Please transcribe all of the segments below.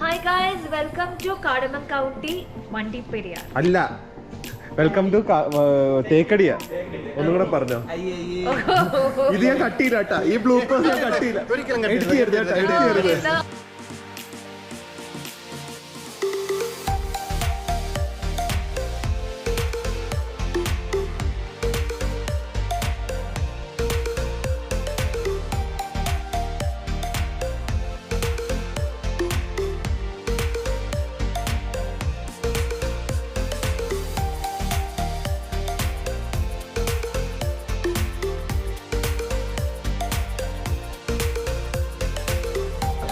Hi guys, welcome to Cardamom County, Mandiperiya. അല്ല, welcome to തേക്കടിയ. ഒന്നും കൂടെ പറഞ്ഞോ. ഇത് ഞാൻ കട്ടിയില്ല കേട്ടാ, ഈ ബ്ലൂപ്പേഴ്സ് ഞാൻ കട്ടിയില്ല. എഡിറ്റ് ചെയ്യരുത് കേട്ടാ, എഡിറ്റ് ചെയ്യരുത്.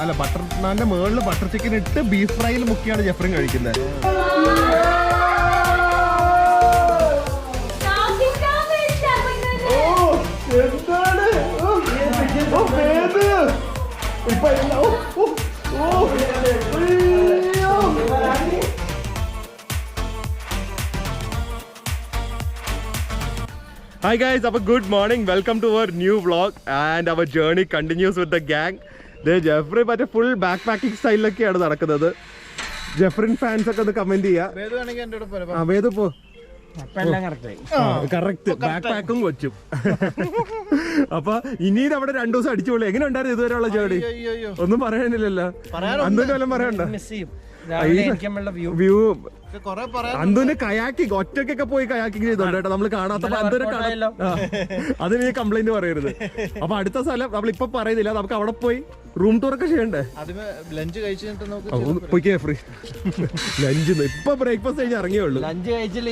അല്ല, ബട്ടർ നാന്റെ മുകളിൽ ബട്ടർ ചിക്കൻ ഇട്ട് ബീഫ് ഫ്രൈയിൽ മുക്കിയാണ് ജെഫ്രിൻ കഴിക്കുന്നത്. Hi guys, good morning. Welcome to our new vlog and our journey continues with the gang. Jeffrey മറ്റേ ഫുൾ ബാക്ക് പാക്കിംഗ് സ്റ്റൈലിലൊക്കെയാണ് നടക്കുന്നത്. ജെഫ്രിൻ ഫാൻസ് ഒക്കെ ഒന്ന് കമന്റ് ചെയ്യാ. വേദു പോ, കറക്റ്റ് ബാക്ക് പാക്കും വെച്ചും. അപ്പൊ ഇനി അവിടെ 2 ദിവസം അടിച്ചുപൊളി. എങ്ങനെ ഉണ്ടായിരുന്നു ഇതുവരെയുള്ള ജേർണി? ഒന്നും പറയാനില്ലല്ലോ. അന്തുവിന്റെ വല്ലതും പറയണ്ട? വ്യൂ അന്തുവിന് കയാക്കിങ് ഒറ്റക്കൊക്കെ പോയി കയാക്കിങ് ചെയ്തോണ്ട് കേട്ടോ, നമ്മൾ കാണാത്തപ്പോ അന്തുവിനെ കാണാമല്ലോ. അതിന് നീ കംപ്ലൈന്റ് പറയരുത്. അപ്പൊ അടുത്ത സ്ഥലം നമ്മളിപ്പൊ പറയുന്നില്ല, നമുക്ക് അവിടെ പോയി റൂം ടൂർ ഒക്കെ ചെയ്യണ്ടേ? ലഞ്ച് കഴിച്ചിട്ട് ഫ്രീ ലഞ്ച് ഇപ്പൊ ബ്രേക്ക്ഫാസ്റ്റ് കഴിഞ്ഞ് ഇറങ്ങിയേ ഉള്ളൂ. ലഞ്ച് കഴിച്ചില്ല.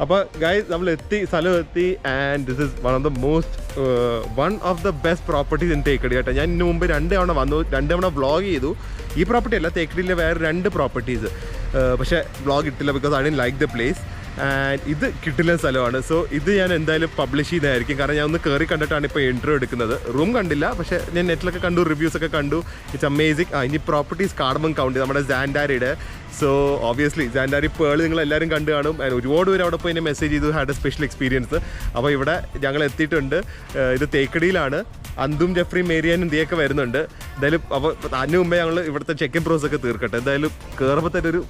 അപ്പൊ ഗൈസ് നമ്മൾ സ്ഥലം എത്തി and this is one of the best properties in Thekkady കേട്ടോ. ഞാൻ ഇതിനു മുമ്പ് 2 തവണ വന്നു, 2 തവണ വ്ളോഗ് ചെയ്തു. ഈ പ്രോപ്പർട്ടി അല്ല, തേക്കടിയിലെ വേറെ 2 പ്രോപ്പർട്ടീസ്, പക്ഷേ വ്ളോഗ് ഇട്ടില്ല because I didn't like the place. And ഇത് കിട്ടില്ല സ്ഥലമാണ്. സോ ഇത് ഞാൻ എന്തായാലും പബ്ലിഷ് ചെയ്യുന്നതായിരിക്കും, കാരണം ഞാൻ ഒന്ന് കയറി കണ്ടിട്ടാണ് ഇപ്പോൾ ഇൻട്രോ എടുക്കുന്നത്. റൂം കണ്ടില്ല, പക്ഷേ ഞാൻ നെറ്റിലൊക്കെ കണ്ടു, റിവ്യൂസ് ഒക്കെ കണ്ടു. It's amazing. ഇനി പ്രോപ്പർട്ടീസ് കാർഡമം കൗണ്ടി, നമ്മുടെ സാൻഡാരിയുടെ. സോ ഓബിയസ്ലി സാൻഡാരി പേൾ നിങ്ങൾ എല്ലാവരും കണ്ടു കാണും. ഒരുപാട് പേര് അവിടെ പോയി എന്നെ മെസ്സേജ് ചെയ്തു, ഹാഡ് എ സ്പെഷ്യൽ എക്സ്പീരിയൻസ്. അപ്പോൾ ഇവിടെ ഞങ്ങൾ എത്തിയിട്ടുണ്ട്. ഇത് തേക്കടിയിലാണ്. അന്തും ജെഫ്രിയും മേരിയാനും ദിയൊക്കെ വരുന്നുണ്ട്. എന്തായാലും അപ്പോൾ അതിന് മുമ്പേ ഞങ്ങൾ ഇവിടുത്തെ ചെക്ക് ഇൻ പ്രോസസ് ഒക്കെ തീർക്കട്ടെ. എന്തായാലും കയറുമ്പോൾ തന്നെ ഒരു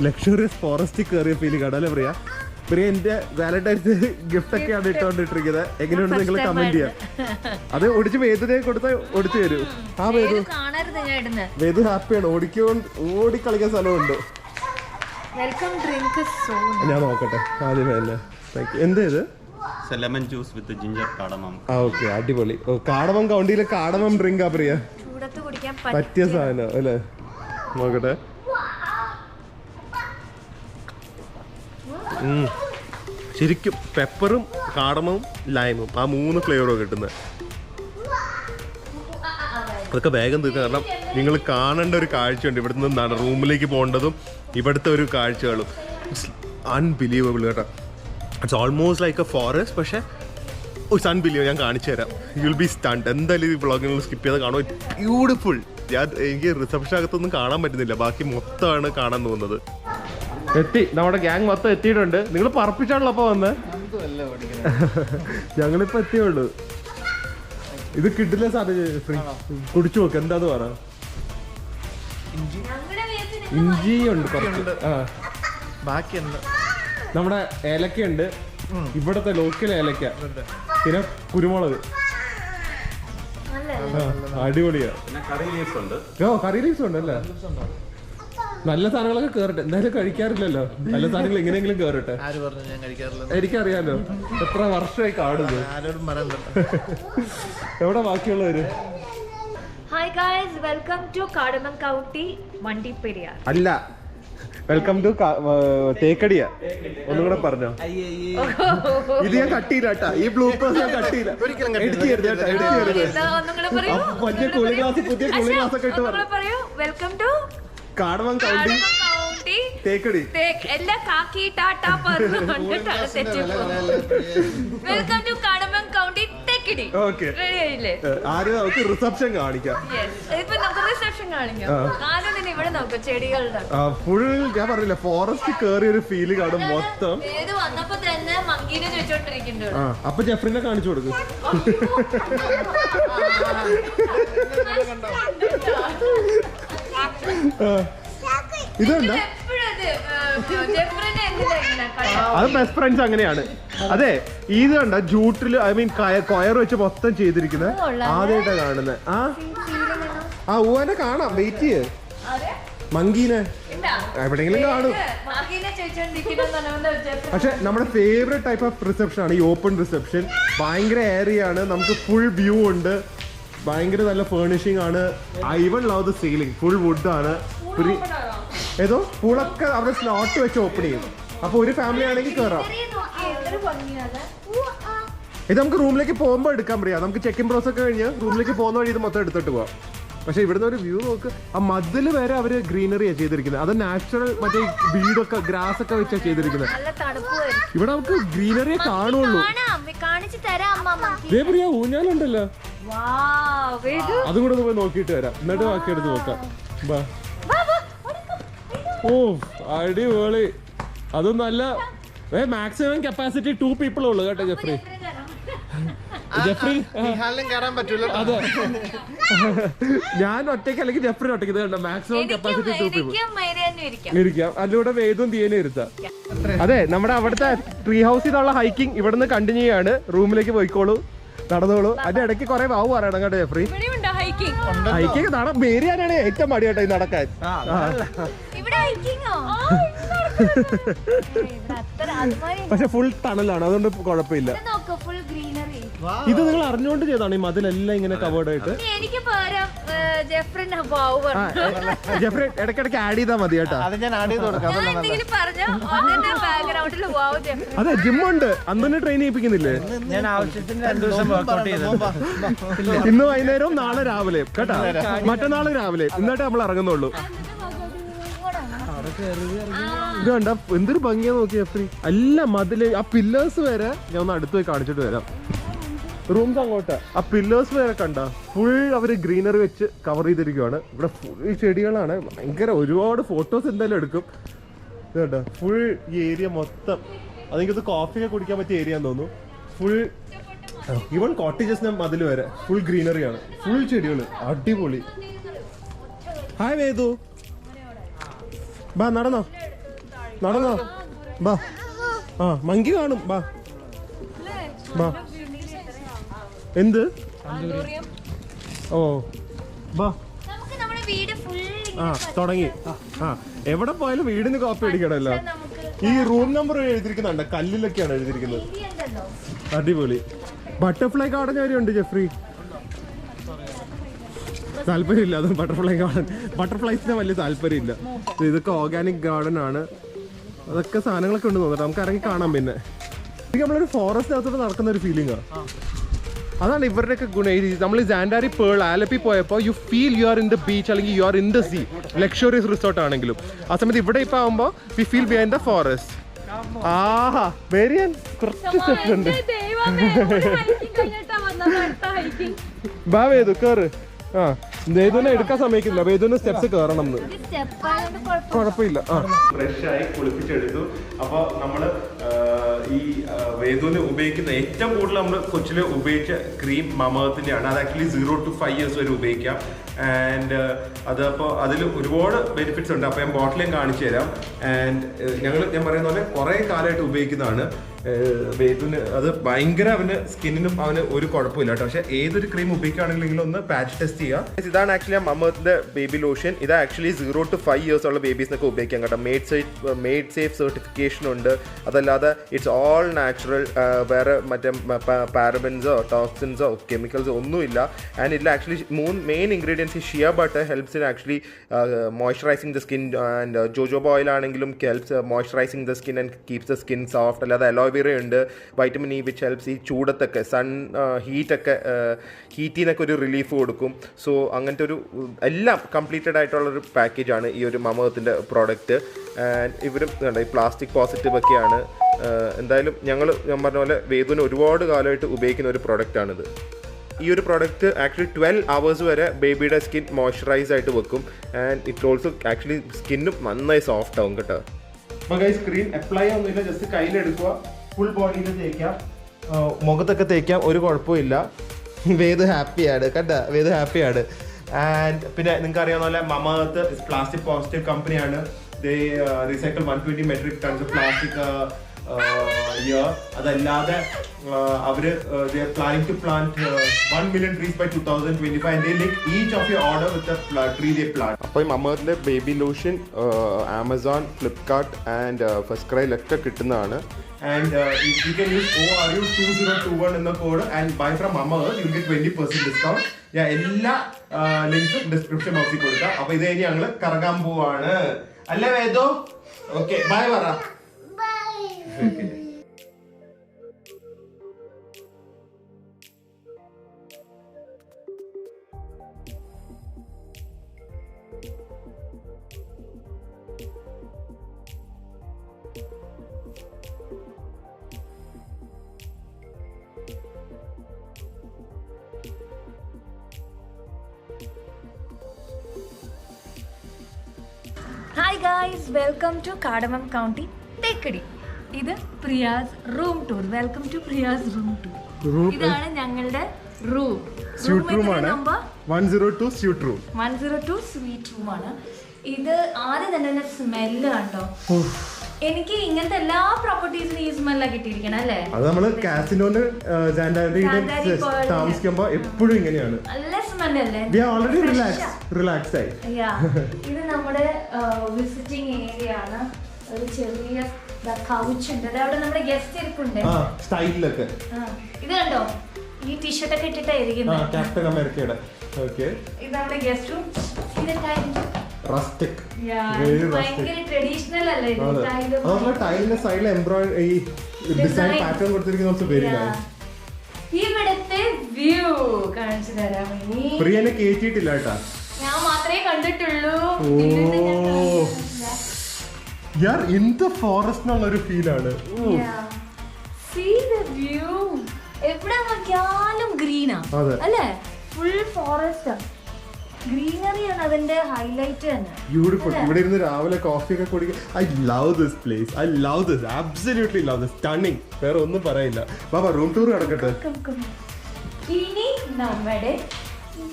ലക്ഷറിയസ് ഫോറസ്റ്റിൽ കയറിയ ഫീലിംഗ് ആണ് അല്ലേ പ്രിയ? പ്രിയ എന്റെ വാലന്റൈൻസ് ഗിഫ്റ്റ് ഒക്കെയാണ് ഇട്ടുകൊണ്ടിട്ടിരിക്കുന്നത്. എങ്ങനെയുണ്ട് നിങ്ങൾ കമന്റ് ചെയ്യാം. അത് ഒടിച്ച് വേദുനെ കൊടുത്ത ഒടിച്ചു തരൂ. ആ വേദു ഹാപ്പിയാണ്. ഓടിക്കളിക്കാൻ സ്ഥലമുണ്ട്. ഞാൻ നോക്കട്ടെ ആദ്യമേ തന്നെ. എന്താ ഇത്? ലെമൺ ജ്യൂസ് വിത്ത് ജിഞ്ചർ കാർഡമം. ഓക്കെ, അടിപൊളി. കാർഡമം കൗണ്ടിയിലെ കാർഡമം ഡ്രിങ്ക് ആ പ്രിയ, പറ്റിയ സാധനം അല്ലേ? നോക്കട്ടെ. ശരിക്കും പെപ്പറും കാർഡമവും ലൈമും ആ 3 ഫ്ലേവറും കിട്ടുന്നത്. അതൊക്കെ വേഗം തീർക്കുക, കാരണം നിങ്ങൾ കാണേണ്ട ഒരു കാഴ്ചയുണ്ട്. ഇവിടുന്ന് നിന്നാണ് റൂമിലേക്ക് പോകേണ്ടതും ഇവിടുത്തെ ഒരു കാഴ്ചകളും. ഇറ്റ്സ് അൺബിലീവബിൾ കേട്ടോ. It's almost like A forest, പക്ഷേ ഇറ്റ്സ് അൺബിലീവബിൾ. ഞാൻ കാണിച്ചു തരാം. You will be stunt. എന്തായാലും ഈ വ്ളോഗ് നിങ്ങൾ സ്കിപ്പ് ചെയ്ത് കാണും. ബ്യൂട്ടിഫുൾ. എനിക്ക് റിസപ്ഷൻ അകത്തൊന്നും കാണാൻ പറ്റുന്നില്ല, ബാക്കി മൊത്തമാണ് കാണാൻ തോന്നുന്നത്. എത്തി, നമ്മുടെ ഗ്യാങ് മൊത്തം എത്തിയിട്ടുണ്ട്. നിങ്ങൾ പറപ്പിച്ചാണല്ലോ അപ്പൊ വന്ന്. ഞങ്ങളിപ്പോ എത്തിയുള്ളൂ. ഇത് കിട്ടില്ല സാധനം. കുടിച്ചു നോക്ക്, എന്താന്ന് പറ. ഇഞ്ചി ഉണ്ട് കുറച്ച്. ബാക്കി എന്താ? നമ്മുടെ ഏലക്കയുണ്ട്, ഇവിടത്തെ ലോക്കൽ ഏലക്ക, പിന്നെ കുരുമുളക്. അടിപൊളിയാ. കറി ലീവ്സ് ഉണ്ട് അല്ലേ? നല്ല സാധനങ്ങളൊക്കെ കേറട്ടെ. എന്തായാലും കഴിക്കാറില്ലല്ലോ, നല്ല സാധനങ്ങൾ എങ്ങനെയെങ്കിലും കേറട്ടെ. എനിക്കറിയാലോ, എത്ര വർഷമായി കാണുന്നത്. എവിടെ ബാക്കിയുള്ളവര്? Hi guys, welcome to Cardamom County, Mandiperiya. അല്ല, വെൽക്കം ടു തേക്കടിയ. ഒന്നും കൂടെ പറഞ്ഞോ. ഇത് ഞാൻ കട്ടിയില്ല കേട്ടാ, ഈ ബ്ലൂപ്പേഴ്സ് ഞാൻ കട്ടിയില്ല. എഡിറ്റ് ചെയ്യരുത് കേട്ടാ, എഡിറ്റ് ചെയ്യരുത്. പുതിയ കൂളിംഗ് ഗ്ലാസ് ഒക്കെ ഇട്ട് പറഞ്ഞു. Welcome to cardamom county Thekkady. എല്ലാ കാക്കി ടാറ്റ പറഞ്ഞിട്ടാണ് തെറ്റിപ്പോ. Welcome to cardamom county Thekkady. Okay, ready ആയില്ലേ? ആദ്യം നമുക്ക് റിസപ്ഷൻ കാണിക്കാം. ഇപ്പൊ നമുക്ക് റിസപ്ഷൻ കാണിക്കാം. ആദ്യം തന്നെ ഇവിടെ നോക്കാം ചെടികളുടെ ഫുൾ ഞാൻ പറഞ്ഞില്ല, ഫോറസ്റ്റ് കേറിയ ഒരു ഫീല് കാണും മൊത്തം. ഏത് വന്നപ്പോ തന്നെ മങ്കീനെ ചോദിച്ചോണ്ടിരിക്കുന്നുണ്ട്. അപ്പൊ ജെഫ്രിനെ കാണിച്ചു കൊടുക്കും. ഇതെന്താ? അത് ബെസ്റ്റ് ഫ്രണ്ട്സ് അങ്ങനെയാണ്. അതെ, ഇത് കണ്ട ജൂട്ടില് ഐ മീൻ കൊയർ വെച്ച് മൊത്തം ചെയ്തിരിക്കുന്നത് ആദ്യമായിട്ടാണ് കാണുന്നത്. ആ ഊവനെ കാണാം, വെയിറ്റ് ചെയ്യേ. മങ്കീനെ എവിടെയെങ്കിലും കാണും. പക്ഷെ നമ്മുടെ ഫേവറേറ്റ് ടൈപ്പ് ഓഫ് റിസപ്ഷൻ ആണ് ഈ ഓപ്പൺ റിസപ്ഷൻ. ഭയങ്കര ഏരിയ ആണ്, നമുക്ക് ഫുൾ വ്യൂ ഉണ്ട്, ഭയങ്കര നല്ല ഫേർണിഷിംഗ് ആണ്. I one love the ceiling, full wood ആണ്. ഏതോ പൂളൊക്കെ അവിടെ സ്ലോട്ട് വെച്ച് ഓപ്പൺ ചെയ്യും. അപ്പൊ ഒരു ഫാമിലി ആണെങ്കിൽ കയറാം. ഇത് നമുക്ക് റൂമിലേക്ക് പോകുമ്പോൾ എടുക്കാൻ പറയാം. നമുക്ക് ചെക്ക് ഇൻ പ്രോസസ് ഒക്കെ കഴിഞ്ഞ് റൂമിലേക്ക് പോകുന്ന വഴി ഇത് മൊത്തം എടുത്തിട്ട് പോവാം. പക്ഷെ ഇവിടുന്ന് ഒരു വ്യൂ നോക്ക്, ആ മതില് വരെ അവര് ഗ്രീനറിയാണ് ചെയ്തിരിക്കുന്നത്. അത് നാച്ചുറൽ മറ്റേ വീടൊക്കെ ഗ്രാസ് ഒക്കെ വെച്ചാ ചെയ്തിരിക്കുന്നത്. ഇവിടെ നമുക്ക് ഗ്രീനറിയെ കാണുള്ളൂ. പ്രിയ ഊഞ്ഞാലുണ്ടല്ലോ, അതും കൂടെ പോയി നോക്കിയിട്ട് വരാം, എന്നിട്ട് ബാക്കി എടുത്ത് നോക്കാം. ഓ അടിപൊളി. അതും നല്ല മാക്സിമം കപ്പാസിറ്റി 2 people ഉള്ളു കേട്ടോ ജെഫ്രി. അതെ, ഞാൻ ഒറ്റയ്ക്ക് അല്ലെങ്കിൽ ജെഫ്രി ഒറ്റയ്ക്ക്. ഇത് കണ്ടോ, മാക്സിമം കപ്പാസിറ്റി 2 people ഇരിക്കാം. അതിലൂടെ വേദവും തീയനും ഇരുത്താം. അതെ, നമ്മുടെ അവിടുത്തെ ട്രീ ഹൗസിൽ നിന്നുള്ള ഹൈക്കിംഗ് ഇവിടുന്ന് കണ്ടിന്യൂ ചെയ്യാണ്. റൂമിലേക്ക് പോയിക്കോളൂ, നടന്നോളൂ. അതിന്റെ ഇടയ്ക്ക് കുറെ വാവ് പറയണം കേട്ടോ ജെഫ്രി. ഹൈക്കിംഗ് നട മേരിയാനാണ് ഏറ്റവും മടി കേട്ടോ ഈ നടക്കാൻ. പക്ഷെ ഫുൾ ടണലാണ്, അതുകൊണ്ട് കുഴപ്പമില്ല. ഇത് നിങ്ങൾ അറിഞ്ഞുകൊണ്ട് ചെയ്താണ് ഈ മതിലെല്ലാം ഇങ്ങനെ കവേർഡ് ആയിട്ട്. ജെഫ്രി ഇടയ്ക്കിടയ്ക്ക് ആഡ് ചെയ്താൽ മതി കേട്ടോ. അതെ, ജിമ്മുണ്ട്, അന്ന് ട്രെയിൻ ചെയ്യിപ്പിക്കുന്നില്ലേ? ഞാൻ ആവശ്യത്തിന് 2 ദിവസം വർക്ക്ഔട്ട് ചെയ്തു. ഇന്ന് വൈകുന്നേരവും നാളെ രാവിലെ കേട്ടോ, മറ്റന്നാൾ രാവിലെ. എന്നിട്ട് നമ്മൾ ഇറങ്ങുന്നുള്ളൂ. ഇത് കണ്ട എന്തൊരു ഭംഗിയാ നോക്കി ജെഫ്രി. അല്ല മതില്, ആ പില്ലേഴ്സ് വരെ ഞാൻ ഒന്ന് അടുത്ത് പോയി കാണിച്ചിട്ട് വരാം. റൂംസ് അങ്ങോട്ട്, ആ പില്ലേഴ്സ് വരെ കണ്ട ഫുൾ അവര് ഗ്രീനറി വെച്ച് കവർ ചെയ്തിരിക്കുവാണ്. ഇവിടെ ഫുൾ ചെടികളാണ്. ഭയങ്കര ഒരുപാട് ഫോട്ടോസ് എന്തായാലും എടുക്കും. ഇത് കണ്ട ഫുൾ ഈ ഏരിയ മൊത്തം. അതെനിക്കത് കോഫിയൊക്കെ കുടിക്കാൻ പറ്റിയ ഏരിയ തോന്നുന്നു. ഫുൾ ഈവൻ കോട്ടേജസിന് മതിൽ വരെ ഫുൾ ഗ്രീനറിയാണ്, ഫുൾ ചെടികൾ. അടിപൊളി. ഹായ് വേദു, ബാ നടന്നോ നടന്നോ, ബാ. ആ മങ്കി കാണും, ബാ ബാ. എന്ത്? ഓ ബാ. ആ തുടങ്ങി. ആ എവിടെ പോയാലും വീടിന് കോപ്പി അടിക്കണമല്ലോ. ഈ റൂം നമ്പർ എഴുതിയിരിക്കുന്നുണ്ട്, കല്ലിലൊക്കെയാണ് എഴുതിയിരിക്കുന്നത്. അടിപൊളി. ബട്ടർഫ്ലൈ ഗാർഡൻ വരെ ഉണ്ട് ജെഫ്രി. താല്പര്യമില്ല അത് ബട്ടർഫ്ലൈ ഗാർഡൻ. ബട്ടർഫ്ലൈസിന് വലിയ താല്പര്യമില്ല. ഇതൊക്കെ ഓർഗാനിക് ഗാർഡൻ ആണ്. അതൊക്കെ സാധനങ്ങളൊക്കെ ഉണ്ട് തോന്നിട്ട് നമുക്ക് ഇറങ്ങി കാണാം. പിന്നെ നമ്മളൊരു ഫോറസ്റ്റിനകത്തോട്ട് നടക്കുന്ന ഒരു ഫീലിംഗാണ്. അതാണ് ഇവരുടെയൊക്കെ ഗുണം. നമ്മൾ സാൻഡാരി പേൾ ആലപ്പി പോയപ്പോൾ you feel you are in the beach അല്ലെങ്കിൽ you are in the sea. Luxurious resort ആണെങ്കിലും ആ സമയത്ത് ഇവിടെ ഇപ്പൊ ആവുമ്പോൾ we feel behind the forest. ആഹാ വെരിയൻ കുറച്ച് സ്റ്റെപ്പ് ഉണ്ട്. ബാ വേദു കേറ്. ആ വേദുവിനെ എടുക്കാൻ സമ്മതിക്കില്ല, വേദുവിന് സ്റ്റെപ്സ് കയറണം എന്ന്. കുഴപ്പമില്ല. ആ ഫ്രഷ് ആയി കുളിപ്പിച്ചെടുത്തു. അപ്പോൾ നമ്മള് ഈ വേദുവിന് ഉപയോഗിക്കുന്ന ഏറ്റവും കൂടുതൽ നമ്മൾ കൊച്ചിൽ ഉപയോഗിച്ച ക്രീം മമത്തിന്റെ ആണ്. അത് ആക്ച്വലി 0 to 5 years വരെ ഉപയോഗിക്കാം. ആൻഡ് അതപ്പോൾ അതിൽ ഒരുപാട് ബെനിഫിറ്റ്സ് ഉണ്ട്. അപ്പോൾ ഞാൻ ബോട്ടിലേയും കാണിച്ചു തരാം. ആൻഡ് ഞാൻ പറയുന്ന പോലെ കുറേ കാലമായിട്ട് ഉപയോഗിക്കുന്നതാണ്. വേദുവിന് അത് ഭയങ്കര അവന് സ്കിന്നിനും അവന് ഒരു കുഴപ്പമില്ല കേട്ടോ. പക്ഷെ ഏതൊരു ക്രീം ഉപയോഗിക്കുകയാണെങ്കിലും ഒന്ന് പാച്ച് ടെസ്റ്റ് ചെയ്യുക. ഇതാണ് ആക്ച്വലി മമ്മത്തിന്റെ ബേബി ലോഷൻ. ഇത് ആക്ച്വലി 0 to 5 years ഉള്ള ബേബീസിനൊക്കെ ഉപയോഗിക്കാം കേട്ടോ. മെയ്ഡ് സേഫ് സർട്ടിഫിക്കേഷൻ ഉണ്ട്. അതല്ലാതെ ഇറ്റ്സ് ഓൾ നാച്ചുറൽ. വേറെ മറ്റേ പാരബൻസോ ടോക്സിൻസോ കെമിക്കൽസോ ഒന്നുമില്ല. ആൻഡ് ഇതിൽ actually 3 main ingredients. Shea butter helps in actually moisturising the skin. And jojoba oil ആണെങ്കിലും helps moisturising the skin and keeps the skin soft. അല്ലാതെ അലോവേര അലോവേറ ഉണ്ട്, vitamin E which helps ഈ ചൂടത്തൊക്കെ sun ഹീറ്റൊക്കെ ഹീറ്റിൽ നിന്നൊക്കെ ഒരു relief കൊടുക്കും. So അങ്ങനത്തെ ഒരു എല്ലാം കംപ്ലീറ്റഡ് ആയിട്ടുള്ളൊരു പാക്കേജാണ് ഈ ഒരു മമ-എർത്തിൻ്റെ പ്രോഡക്റ്റ്. ആൻഡ് ഇവരും ഈ പ്ലാസ്റ്റിക് പോസിറ്റീവ് ഒക്കെയാണ്. എന്തായാലും ഞാൻ പറഞ്ഞ പോലെ വേദുവിന് ഒരുപാട് കാലമായിട്ട് ഉപയോഗിക്കുന്ന ഒരു പ്രോഡക്റ്റാണിത്. ഈ ഒരു പ്രോഡക്റ്റ് ആക്ച്വലി 12 hours വരെ ബേബിയുടെ സ്കിൻ മോയ്സ്ചറൈസ് ആയിട്ട് വെക്കും. ആൻഡ് ഇറ്റ് ഓൾസോ ആക്ച്വലി സ്കിന്നും നന്നായി സോഫ്റ്റ് ആവും കേട്ടോ. അപ്പോൾ ഗൈസ് സ്ക്രീൻ അപ്ലൈ ഒന്നുമില്ല, ജസ്റ്റ് കയ്യിലെടുക്കുക, ഫുൾ ബോഡിയിൽ തേക്കാം, മുഖത്തൊക്കെ തേക്കാം, ഒരു കുഴപ്പമില്ല. വേദു ഹാപ്പിയാണ് കേട്ടോ, വേദു ഹാപ്പിയാണ്. ആൻഡ് പിന്നെ നിങ്ങൾക്ക് അറിയാവുന്ന പോലെ മമ-എർത്ത് പ്ലാസ്റ്റിക് പോസിറ്റീവ് കമ്പനിയാണ്. They recycle 120 metric tons of plastic year. അതല്ലാതെ അവർ planning to plant 1 million trees by 2025 and they link each of your order with the tree they plant. അപ്പോൾ ഈ മമ-എർത്തിൻ്റെ baby lotion Amazon, Flipkart and first ക്രൈയിലൊക്കെ കിട്ടുന്നതാണ്. And you can use ORU2021 in the code and buy from Mama-Earth, you will get 20% discount. Yeah, എല്ലാ ലിങ്കും description ബോക്സിൽ കൊടുക്കാം. അപ്പോൾ ഇത് കഴിഞ്ഞ് ഞങ്ങൾ കറങ്ങാൻ പോവാണ് അല്ലേ വേദോ? ഓക്കെ ബൈ പറ. Hi guys, welcome to cardamom county Thekkady. ഇത് Priya's room tour. Welcome to Priya's room tour. ഇതാണ് ഞങ്ങളുടെ റൂം. സ്യൂട്ട് റൂം ആണ്. 102 സ്യൂട്ട് റൂം. 102 സ്വീറ്റ് റൂം ആണ്. ഇത് ആദ്യം തന്നെ സ്മെല്ല് കണ്ടോ. എനിക്ക് ഇങ്ങനത്തെ എല്ലാ പ്രോപ്പർട്ടീസിനും ഈ സ്മെല്ലാണ് കിട്ടിയിരിക്കണം അല്ലേ? അത് നമ്മള് കാസിനോന് താമസിക്കുമ്പോ എപ്പോഴും ഇങ്ങനെയാണ്. നല്ല സ്മെല്ല് അല്ലേ? റിലാക്സ് ആയി. ഇത് നമ്മുടെ വിസിറ്റിംഗ് ഏരിയ ആണ്. ഒരു ചെറിയ കൗച്ച് ഉണ്ട്. അതവിടെ നമ്മുടെ ഗസ്റ്റ് ഇരിപ്പുണ്ട് സ്റ്റൈലിലൊക്കെ. ഇത് കണ്ടോ, ഈ ടീഷർട്ട് ഒക്കെ ഇട്ടിട്ടായിരിക്കും ക്യാപ്റ്റൻ അമേരിക്കയുടെ. ഓക്കെ, ഇത് നമ്മുടെ ഗസ്റ്റ് റൂം. റസ്റ്റിക്, ഭയങ്കര ട്രഡീഷണൽ അല്ലേ? ടൈലിന്റെ സൈഡിൽ എംബ്രോയിഡറി ഡിസൈൻ പാറ്റേൺ കൊടുത്തിരിക്കുന്ന വെരി നൈസ്. ഇവിടുത്തെ വ്യൂ കാണിച്ചു തരാം. പ്രിയനെ കേറ്റിയിട്ടില്ല കേട്ടാ, ഞാൻ മാത്രമേ കണ്ടിട്ടുള്ളൂ. യാർ എന്ത് ഫോറസ്റ്റ് എന്നുള്ള ഒരു ഫീലാണ്. See the view. എവിടെ നോക്കിയാലും ഗ്രീനാ അല്ലേ? ഫുൾ ഫോറസ്റ്റ്, ഗ്രീനറിയാണ് അതിന്റെ ഹൈലൈറ്റ് തന്നെ. ബ്യൂട്ടിഫുൾ. ഇവിടെ ഇരുന്ന് രാവിലെ കോഫി ഒക്കെ കുടിക്കാൻ. I love this place. I love this, absolutely love this. Stunning, വേറെ ഒന്നും പറയില്ല. ബാബാ റൂം ടൂർ നടക്കട്ടെ. ഇനി നമ്മുടെ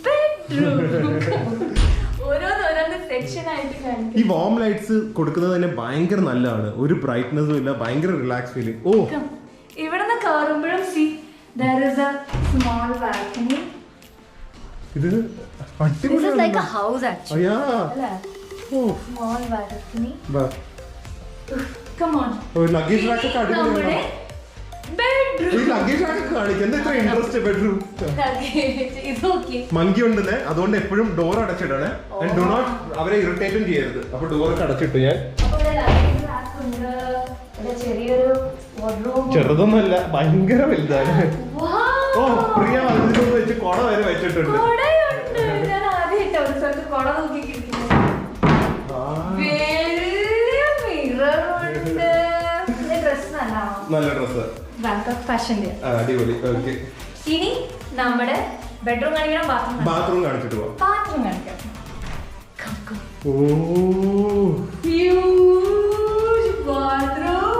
ബെഡ്റൂം ഓരോന്നോരോന്ന് സെക്ഷൻ ആയിട്ട് കാണിക്കും. ഈ വാം ലൈറ്റ്സ് കൊടുക്കുന്നത് തന്നെ ഭയങ്കര നല്ലതാണ്. ഒരു ബ്രൈറ്റ്നസും ഇല്ല, ഭയങ്കര റിലാക്സ് ഫീലിംഗ്. ഓ, ഇവിടുന്ന് കയറുമ്പോഴും see there is a small balcony. ഇത് This is like a house actually. അയ്യാ, ഓ small balcony. ബാ, Come on. ഒരു ലഗേജ് റാക്ക് ഒക്കെ നമ്മുടെ അടിപൊളിയാണ്. bedroom. ഈ ലഗേജ് റാക്ക് കാണിക്കും. എന്താ ഇത്ര ഇൻട്രസ്റ്റ് ബെഡ്റൂം? ഇത് okay. മങ്കി ഉണ്ടെന്ന്, അതുകൊണ്ട് എപ്പോഴും ഡോർ അടച്ചിട്ടാണ്. ഡോ നോട്ട് അവരെ ഇറിറ്റേറ്റും ചെയ്യരുത്. അപ്പൊ ഡോറൊക്കെ അടച്ചിട്ടു ഞാൻ. അപ്പോൾ ഇവിടെ luggage rack ഉണ്ട്. ഇവിടെ ചെറിയൊരു wardrobe. ചെറുതൊന്നുമല്ല, ഭയങ്കര വലുതാണ്. Wow. ഓ, പ്രിയ അതിനോട് വെച്ച് കൊട വരെ വെച്ചിട്ടുണ്ട്. കൊടയുണ്ട്. ഞാൻ ആദ്യമായിട്ടാ ഒരു സ്ഥലത്ത് കൊട നോക്കിയിരിക്കുന്നത്. വലിയ mirror ഉണ്ട്. ഈ dress നല്ലതാണോ? നല്ല ഡ്രസ്, ബാങ്കോക്ക് ഫാഷന്റെ. അടിപൊളി. ഓക്കെ, ഇനി നമ്മുടെ ബെഡ്റൂം കാണിക്കണം, ബാത്റൂം കാണിച്ചിട്ട് പോവാം. ബാത്റൂം കാണിക്കാം. ഓ, ഹ്യൂജ് ബാത്റൂം,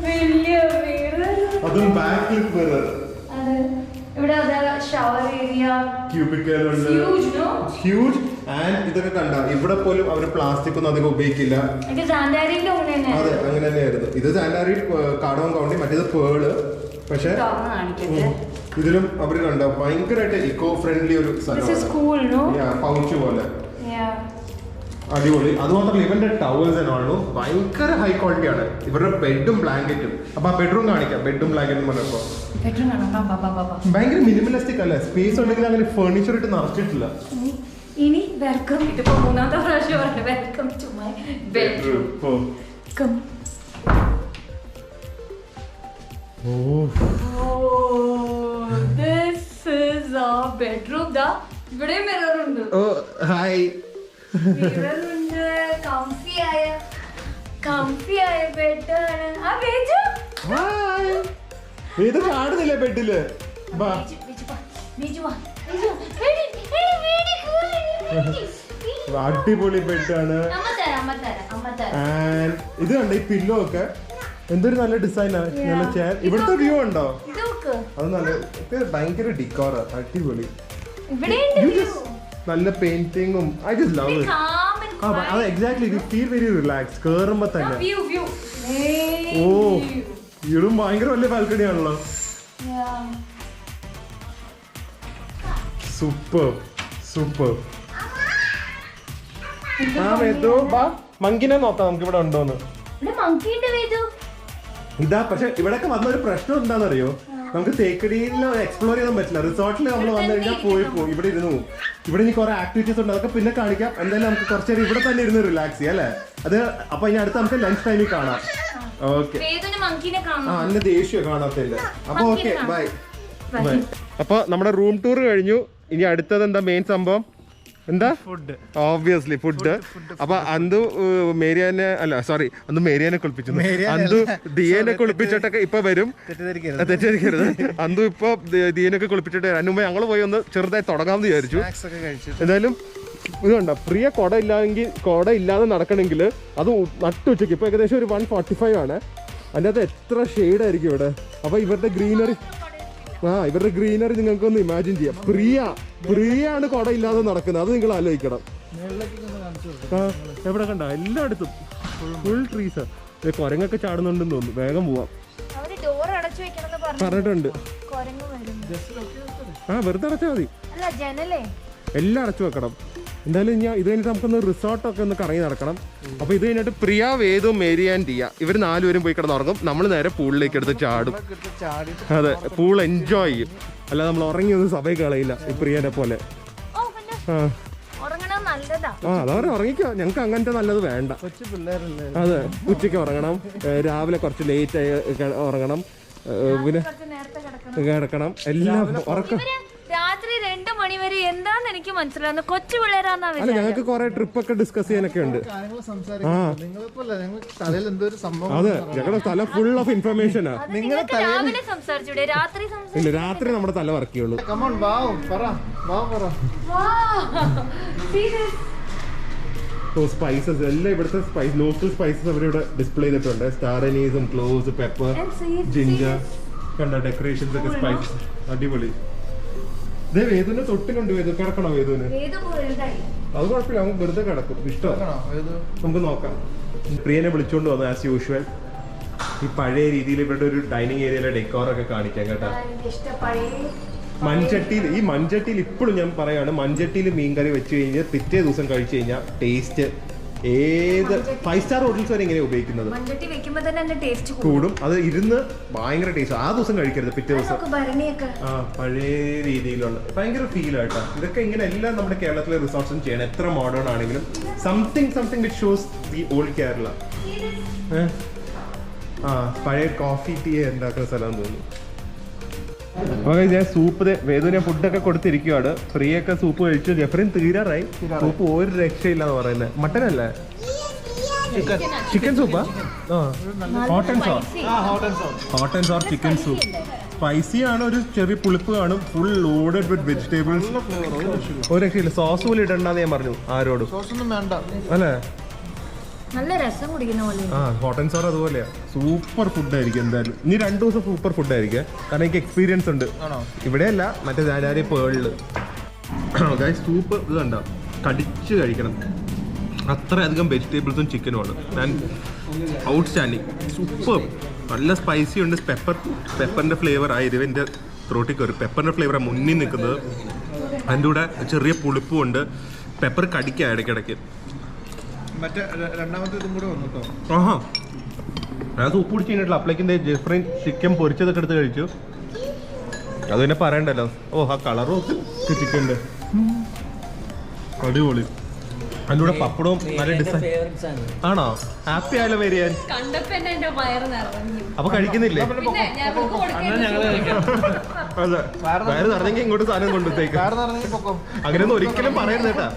വലിയ മിറർ. അതും ബാക്കിൽ മിറർ. അതെ, ഇവിടെ ഷവർ ഏരിയ, ക്യൂബിക്കൽ ഉണ്ട്, ഹ്യൂജ്. ആൻഡ് ഇതൊക്കെ കണ്ട, ഇവിടെ പോലും അവർ പ്ലാസ്റ്റിക് ഒന്നും അധികം ഉപയോഗിക്കില്ല. ഇത് സാന്റാരിന്റെ അതെ, അങ്ങനെ തന്നെയായിരുന്നു. ഇത് സാന്റാരി കാടവം കൗണ്ടി, മറ്റേത് പേള്. പക്ഷെ ഇതിലും അവർ കണ്ട ഭയങ്കരമായിട്ട് ഇക്കോ ഫ്രണ്ട്ലി ഒരു പൗച്ച് പോലെ, അടിപൊളി. അതുമാത്രമല്ല ഇവന്റെ ടവൽസ് എന്നാണല്ലോ ഭയങ്കര ഹൈ ക്വാളിറ്റി ആണ്. ഇവരുടെ ബെഡും ബ്ലാങ്കറ്റും. അപ്പൊ ആ ബെഡ്റൂം കാണിക്കാം. ബെഡും ബ്ലാങ്കറ്റും പറഞ്ഞപ്പോ ഭയങ്കര മിനിമലിസ്റ്റിക് അല്ലേ? സ്പേസ് ഉണ്ടെങ്കിൽ അങ്ങനെ ഫർണിച്ചർ ഇട്ട് നിറച്ചിട്ടില്ല. ഇനി വെൽക്കം, ഇതിപ്പോ മൂന്നാമത്തെ പ്രാവശ്യം പറഞ്ഞു welcome to my bedroom. this is our bedroom. Da ഇവിടെ mirror ഉണ്ട്. ഹായ്. Mirror ഉണ്ട്. comfy ആയ bed ആണ്. ആ വേജു. ഹായ്. ഇത് കാണുന്നില്ല ബെഡില്. വാ. വേജു വാ. അടിപൊളി ബെഡാണ്. ഇത് കണ്ട ഈ പില്ലോ ഒക്കെ എന്തൊരു നല്ല ഡിസൈനാണ്. നല്ല ചെയർ. ഇവിടുത്തെ വ്യൂ ഉണ്ടോ? അത് നല്ല ഭയങ്കര ഡിക്കോർ. അടിപൊളി. നല്ല പെയിന്റിങ്ങും. I just love it. അത് exactly you feel very relax കേറുമ്പോ തന്നെ. ഓ ഇതും ഭയങ്കര വലിയ ബാൽക്കണി ആണല്ലോ. Super super. ആ വേദു ബാ മങ്കിനെ നോക്കാം നമുക്ക് ഇവിടെ ഉണ്ടോന്ന്. ഇതാ പക്ഷെ ഇവിടെയൊക്കെ വന്ന ഒരു പ്രശ്നം എന്താണെന്നറിയോ, നമുക്ക് തേക്കടിയിൽ എക്സ്പ്ലോർ ചെയ്യാൻ പറ്റില്ല. റിസോർട്ടിൽ നമ്മൾ വന്നു കഴിഞ്ഞാൽ പോയി ഇവിടെ ഇരുന്ന് പോകും. ഇവിടെ ഇനി കുറെ ആക്ടിവിറ്റീസ് ഉണ്ട്, അതൊക്കെ പിന്നെ കാണിക്കാം. എന്തായാലും നമുക്ക് കുറച്ച് നേരം ഇവിടെ തന്നെ ഇരുന്ന് റിലാക്സ് ചെയ്യാം അല്ലേ. അത് അപ്പൊ ഇനി അടുത്ത് നമുക്ക് ലഞ്ച് ടൈമിൽ കാണാം. ഓക്കെ. അന്ന് ദേഷ്യം കാണാത്തതില്ല. അപ്പൊ ഓക്കെ ബൈ ബൈ. അപ്പൊ നമ്മുടെ റൂം ടൂർ കഴിഞ്ഞു. ഇനി അടുത്തത് എന്താ മെയിൻ സംഭവം? എന്താ? ഫുഡ്. Obviously food. അപ്പൊ അന്തു മേരിയാനെ അന്ന് മേരിയാനെ കുളിപ്പിച്ചു. അന്തു ദിയേനെ കുളിപ്പിച്ചിട്ടൊക്കെ ഇപ്പൊ വരും. തെറ്റിദ്ധരിക്കരുത്. അന്തു ഇപ്പൊ ദിയേനൊക്കെ കുളിപ്പിച്ചിട്ട് അതിന് മുമ്പ് ഞങ്ങൾ പോയി ഒന്ന് ചെറുതായി തുടങ്ങാമെന്ന് വിചാരിച്ചു. എന്തായാലും ഇതുണ്ടോ, പ്രിയ കുട ഇല്ലാതെ നടക്കണമെങ്കിൽ അത് നട്ടുവെച്ചേക്ക്. ഇപ്പൊ ഏകദേശം ഒരു 145 ആണ്. അതിൻ്റെ അകത്ത് എത്ര ഷെയ്ഡായിരിക്കും ഇവിടെ. അപ്പൊ ഇവരുടെ ഗ്രീനറി നിങ്ങൾക്കൊന്ന് ഇമാജിൻ ചെയ്യാം. പ്രിയാണ് കുട ഇല്ലാതെ നടക്കുന്നത്. അത് നിങ്ങൾ ആലോചിക്കണം. എവിടെ കണ്ട എല്ലായിടത്തും ഫുൾ ട്രീസ്. കുരങ്ങൊക്കെ ചാടുന്നുണ്ടെന്ന് തോന്നുന്നു. വേഗം പോവാം പറഞ്ഞിട്ടുണ്ട്. വെറുതെ അടച്ചാൽ മതി. എല്ലാം അടച്ചു വെക്കണം. എന്തായാലും ഇത് കഴിഞ്ഞിട്ട് നമുക്കൊന്ന് റിസോർട്ടൊക്കെ ഒന്ന് കറങ്ങി നടക്കണം. അപ്പൊ ഇത് കഴിഞ്ഞിട്ട് പ്രിയ, വേദു, മേരി ആൻഡ് ദിയ ഇവർ 4 പേരും പോയി കിടന്നുറങ്ങും. നമ്മൾ നേരെ പൂളിലേക്ക് എടുത്ത് ചാടും. അതെ, പൂൾ എൻജോയ് ചെയ്യും. അല്ലാതെ നമ്മൾ ഉറങ്ങിയൊന്നും സഭയിൽ കളയില്ല ഈ പ്രിയനെ പോലെ. അതവരെ ഉറങ്ങിക്കോ. ഞങ്ങൾക്ക് അങ്ങനത്തെ നല്ലത് വേണ്ട. അതെ, ഉച്ചയ്ക്ക് ഉറങ്ങണം, രാവിലെ കുറച്ച് ലേറ്റ് ആയി ഉറങ്ങണം, പിന്നെ കിടക്കണം. എല്ലാം ഉറക്കം. രാത്രി 2 മണി വരെ എന്താന്ന് എനിക്ക് മനസ്സിലാവുന്ന കൊച്ചു പിള്ളേരാന്നാ. ഞങ്ങൾക്ക് കുറെ ട്രിപ്പ് ഒക്കെ ഡിസ്കസ് ചെയ്യാനൊക്കെ ഉണ്ട്. അതെ, ഞങ്ങളുടെ തല ഫുൾ ഓഫ് ഇൻഫർമേഷനാ. ഇല്ല, രാത്രി നമ്മുടെ തല വർക്ക് ചെയ്യുള്ളൂ. സ്പൈസസ് എല്ലാം ഇവിടുത്തെ ലോക്കൽ സ്പൈസസ് അവരിവിടെ ഡിസ്പ്ലേ ചെയ്തിട്ടുണ്ട്. സ്റ്റാർ അനീസും ക്ലോവ്സ്, പെപ്പർ, ജിഞ്ചർ. കണ്ട ഡെക്കറേഷൻസ് ഒക്കെ സ്പൈസസ് അടിപൊളി. ഇതേ വേദുവിന്റെ തൊട്ടിലുണ്ട്. വേദു കിടക്കണോ? വേദുവിന് അത് കുഴപ്പമില്ല, നമുക്ക് വെറുതെ കിടക്കും. ഇഷ്ടമാണ്, നമുക്ക് നോക്കാം. പ്രിയനെ വിളിച്ചോണ്ട് വന്നു ആസ് യൂഷ്വൽ. ഈ പഴയ രീതിയിൽ ഇവരുടെ ഒരു ഡൈനിങ് ഏരിയയിലെ ഡെക്കോറൊക്കെ കാണിക്കാം കേട്ടോ. മൺചട്ടിയിൽ ഇപ്പോഴും ഞാൻ പറയാണ്, മൺചട്ടിയിൽ മീൻകറി വെച്ച് കഴിഞ്ഞാൽ പിറ്റേ ദിവസം കഴിച്ചു കഴിഞ്ഞാൽ ടേസ്റ്റ് ഏത് 5 സ്റ്റാർ ഹോട്ടൽസ് വരെ ഇങ്ങനെ ഉപയോഗിക്കുന്നത് കൂടും. അത് ഇരുന്ന് ഭയങ്കര ടേസ്റ്റ്. ആ ദിവസം കഴിക്കരുത്, പിറ്റേ ദിവസം. പഴയ രീതിയിലുള്ള ഭയങ്കര ഫീൽ ആയിട്ടാ. ഇതൊക്കെ ഇങ്ങനെ എല്ലാം നമ്മുടെ കേരളത്തിലെ റിസോർട്ട്സും ചെയ്യണം. എത്ര മോഡേൺ ആണെങ്കിലും something which shows the old Kerala. പഴയ കോഫി ടീ ഉണ്ടാക്കുന്ന സ്ഥലം തോന്നുന്നു. ഞാൻ സൂപ്പ് വേദന ഫുഡൊക്കെ കൊടുത്തിരിക്കുവാണ്. പ്രിയൊക്കെ സൂപ്പ് കഴിച്ചു. ജെഫ്രിൻ തീരാറായി. സൂപ്പ് ഒരു രക്ഷയില്ലാന്ന് പറയുന്നത്. മട്ടൻ അല്ലേ? ചിക്കൻ സൂപ്പാ? Hot and sour chicken soup. Spicy ആണ്, ഒരു ചെറിയ പുളിപ്പ് കാണും. Full loaded with vegetables. ഒരു രക്ഷയില്ല. സോസ് പോലും ഇടണ്ടെന്ന് ഞാൻ പറഞ്ഞു ആരോടും. അല്ലേ? നല്ല രസം കുടിക്കുന്ന പോലെ. ഹോട്ട് ആൻഡ് സോർ അതുപോലെയാ. സൂപ്പർ ഫുഡായിരിക്കും എന്തായാലും. ഇനി 2 ദിവസം സൂപ്പർ ഫുഡായിരിക്കും. കാരണം എനിക്ക് എക്സ്പീരിയൻസ് ഉണ്ട്. ഇവിടെയല്ല, മറ്റേ ജാനാരി പേളില്. സൂപ്പ് ഇത് കണ്ട കടിച്ച് കഴിക്കണം. അത്രയധികം വെജിറ്റബിൾസും ചിക്കനും ആണ്. Outstanding, super. നല്ല സ്പൈസി ഉണ്ട്. പെപ്പറിന്റെ ഫ്ലേവർ ആ എരിവിൻ്റെ ത്രോട്ടിൽ കയറി. പെപ്പറിന്റെ ഫ്ലേവർ മുന്നിൽ നിൽക്കുന്നത്. അതിൻ്റെ കൂടെ ചെറിയ പുളിപ്പും ഉണ്ട്. പെപ്പർ കടിക്കുക ഇടയ്ക്കിടയ്ക്ക്. ഞാൻ സൂപ്പ് കുടിച്ച് കഴിഞ്ഞിട്ടില്ല. അപ്പളേക്കും ജെഫ്രിൻ ചിക്കൻ പൊരിച്ചതൊക്കെ എടുത്ത് കഴിച്ചു. അത് പിന്നെ പറയണ്ടല്ലോ. ആ കളറും ചിക്കൻ്റെ അടിപൊളി. അതിൻ്റെ കൂടെ പപ്പടവും നല്ല ഡിസൈൻ ആണോ? ഹാപ്പി ആയാലോ മേരിയാൻ? കണ്ടപ്പോ തന്നെ എന്റെ വയറ് നിറഞ്ഞു. അപ്പൊ കഴിക്കുന്നില്ലേ? പിന്നെ ഞങ്ങൾക്ക് കൊടുക്കാൻ അതെ, വയറ് നിറഞ്ഞെങ്കിൽ ഇങ്ങോട്ട് സാധനം കൊണ്ടുത്തേക്ക്. അങ്ങനെയൊന്നും ഒരിക്കലും പറയരുത് കേട്ടാ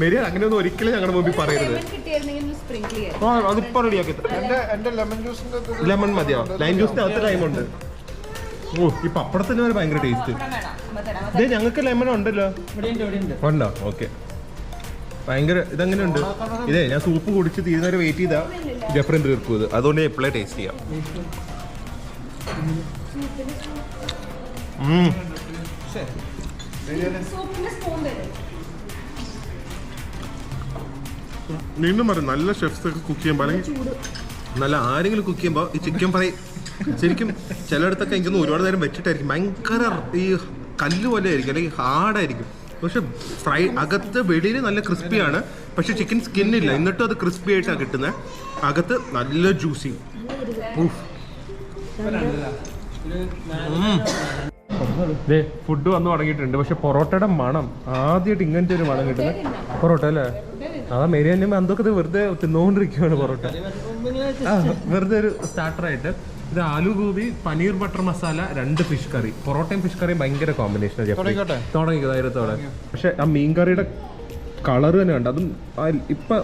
മേരിയാൻ, അങ്ങനെയൊന്നും ഒരിക്കലും ഞങ്ങളുടെ മുമ്പിൽ പറയരുത്. അതിപ്പോ റെഡിയാക്കി ലെമൺ മതിയോ? ലൈം ജ്യൂസിന്റെ അകത്ത് ലൈമുണ്ട്. ഓ, ഈ പപ്പടത്തിന് വരെ ഭയങ്കര ടേസ്റ്റ്. ഇതേ ഞങ്ങൾക്ക് ലെമൺ ഉണ്ടല്ലോ. ഉണ്ടോ? ഓക്കെ. ഭയങ്കര ഇതെങ്ങനെയുണ്ട്? ഇതേ ഞാൻ സൂപ്പ് കുടിച്ച് തീരുന്നവരെ വെയിറ്റ് ചെയ്താ ജഫ്രിൻ തീർക്കും ഇത്. അതുകൊണ്ട് എപ്പോഴേ ടേസ്റ്റ് ചെയ്യാം. വീണ്ടും പറയും, നല്ല ഷെഫ്സ് ഒക്കെ കുക്ക് ചെയ്യുമ്പോൾ അല്ലെങ്കിൽ നല്ല ആരെങ്കിലും കുക്ക് ചെയ്യുമ്പോൾ ഈ ചിക്കൻ ഫ്രൈ ശരിക്കും ചിലയിടത്തൊക്കെ എനിക്കൊന്ന് ഒരുപാട് നേരം വെച്ചിട്ടായിരിക്കും ഭയങ്കര ഈ കല്ല് പോലെ ആയിരിക്കും, അല്ലെങ്കിൽ ഹാർഡായിരിക്കും. പക്ഷെ ഫ്രൈ അകത്ത് വെളിയിൽ നല്ല ക്രിസ്പിയാണ്, പക്ഷെ ചിക്കൻ സ്കിന്നില്ല, എന്നിട്ടും അത് ക്രിസ്പി ആയിട്ടാണ് കിട്ടുന്നത്. അകത്ത് നല്ല ജ്യൂസി. ഫുഡ് വന്നു തുടങ്ങിയിട്ടുണ്ട്. പക്ഷെ പൊറോട്ടയുടെ മണം ആദ്യമായിട്ട് ഇങ്ങനത്തെ ഒരു മണം കിട്ടുന്നത്. പൊറോട്ട അല്ലേ? അതാ മേരിയാനും എന്തൊക്കെ വെറുതെ തിന്നുകൊണ്ടിരിക്കുകയാണ് പൊറോട്ട. വെറുതെ ഒരു സ്റ്റാർട്ടറായിട്ട്. ഇത് aloo gobi, paneer butter masala, 2 fish curry. പൊറോട്ടയും ഫിഷ് കറിയും ഭയങ്കര കോമ്പിനേഷൻ. തുടങ്ങി ധൈര്യത്തോടെ. പക്ഷെ ആ മീൻ കറിയുടെ കളർ തന്നെ ഉണ്ട്. അതും ഇപ്പം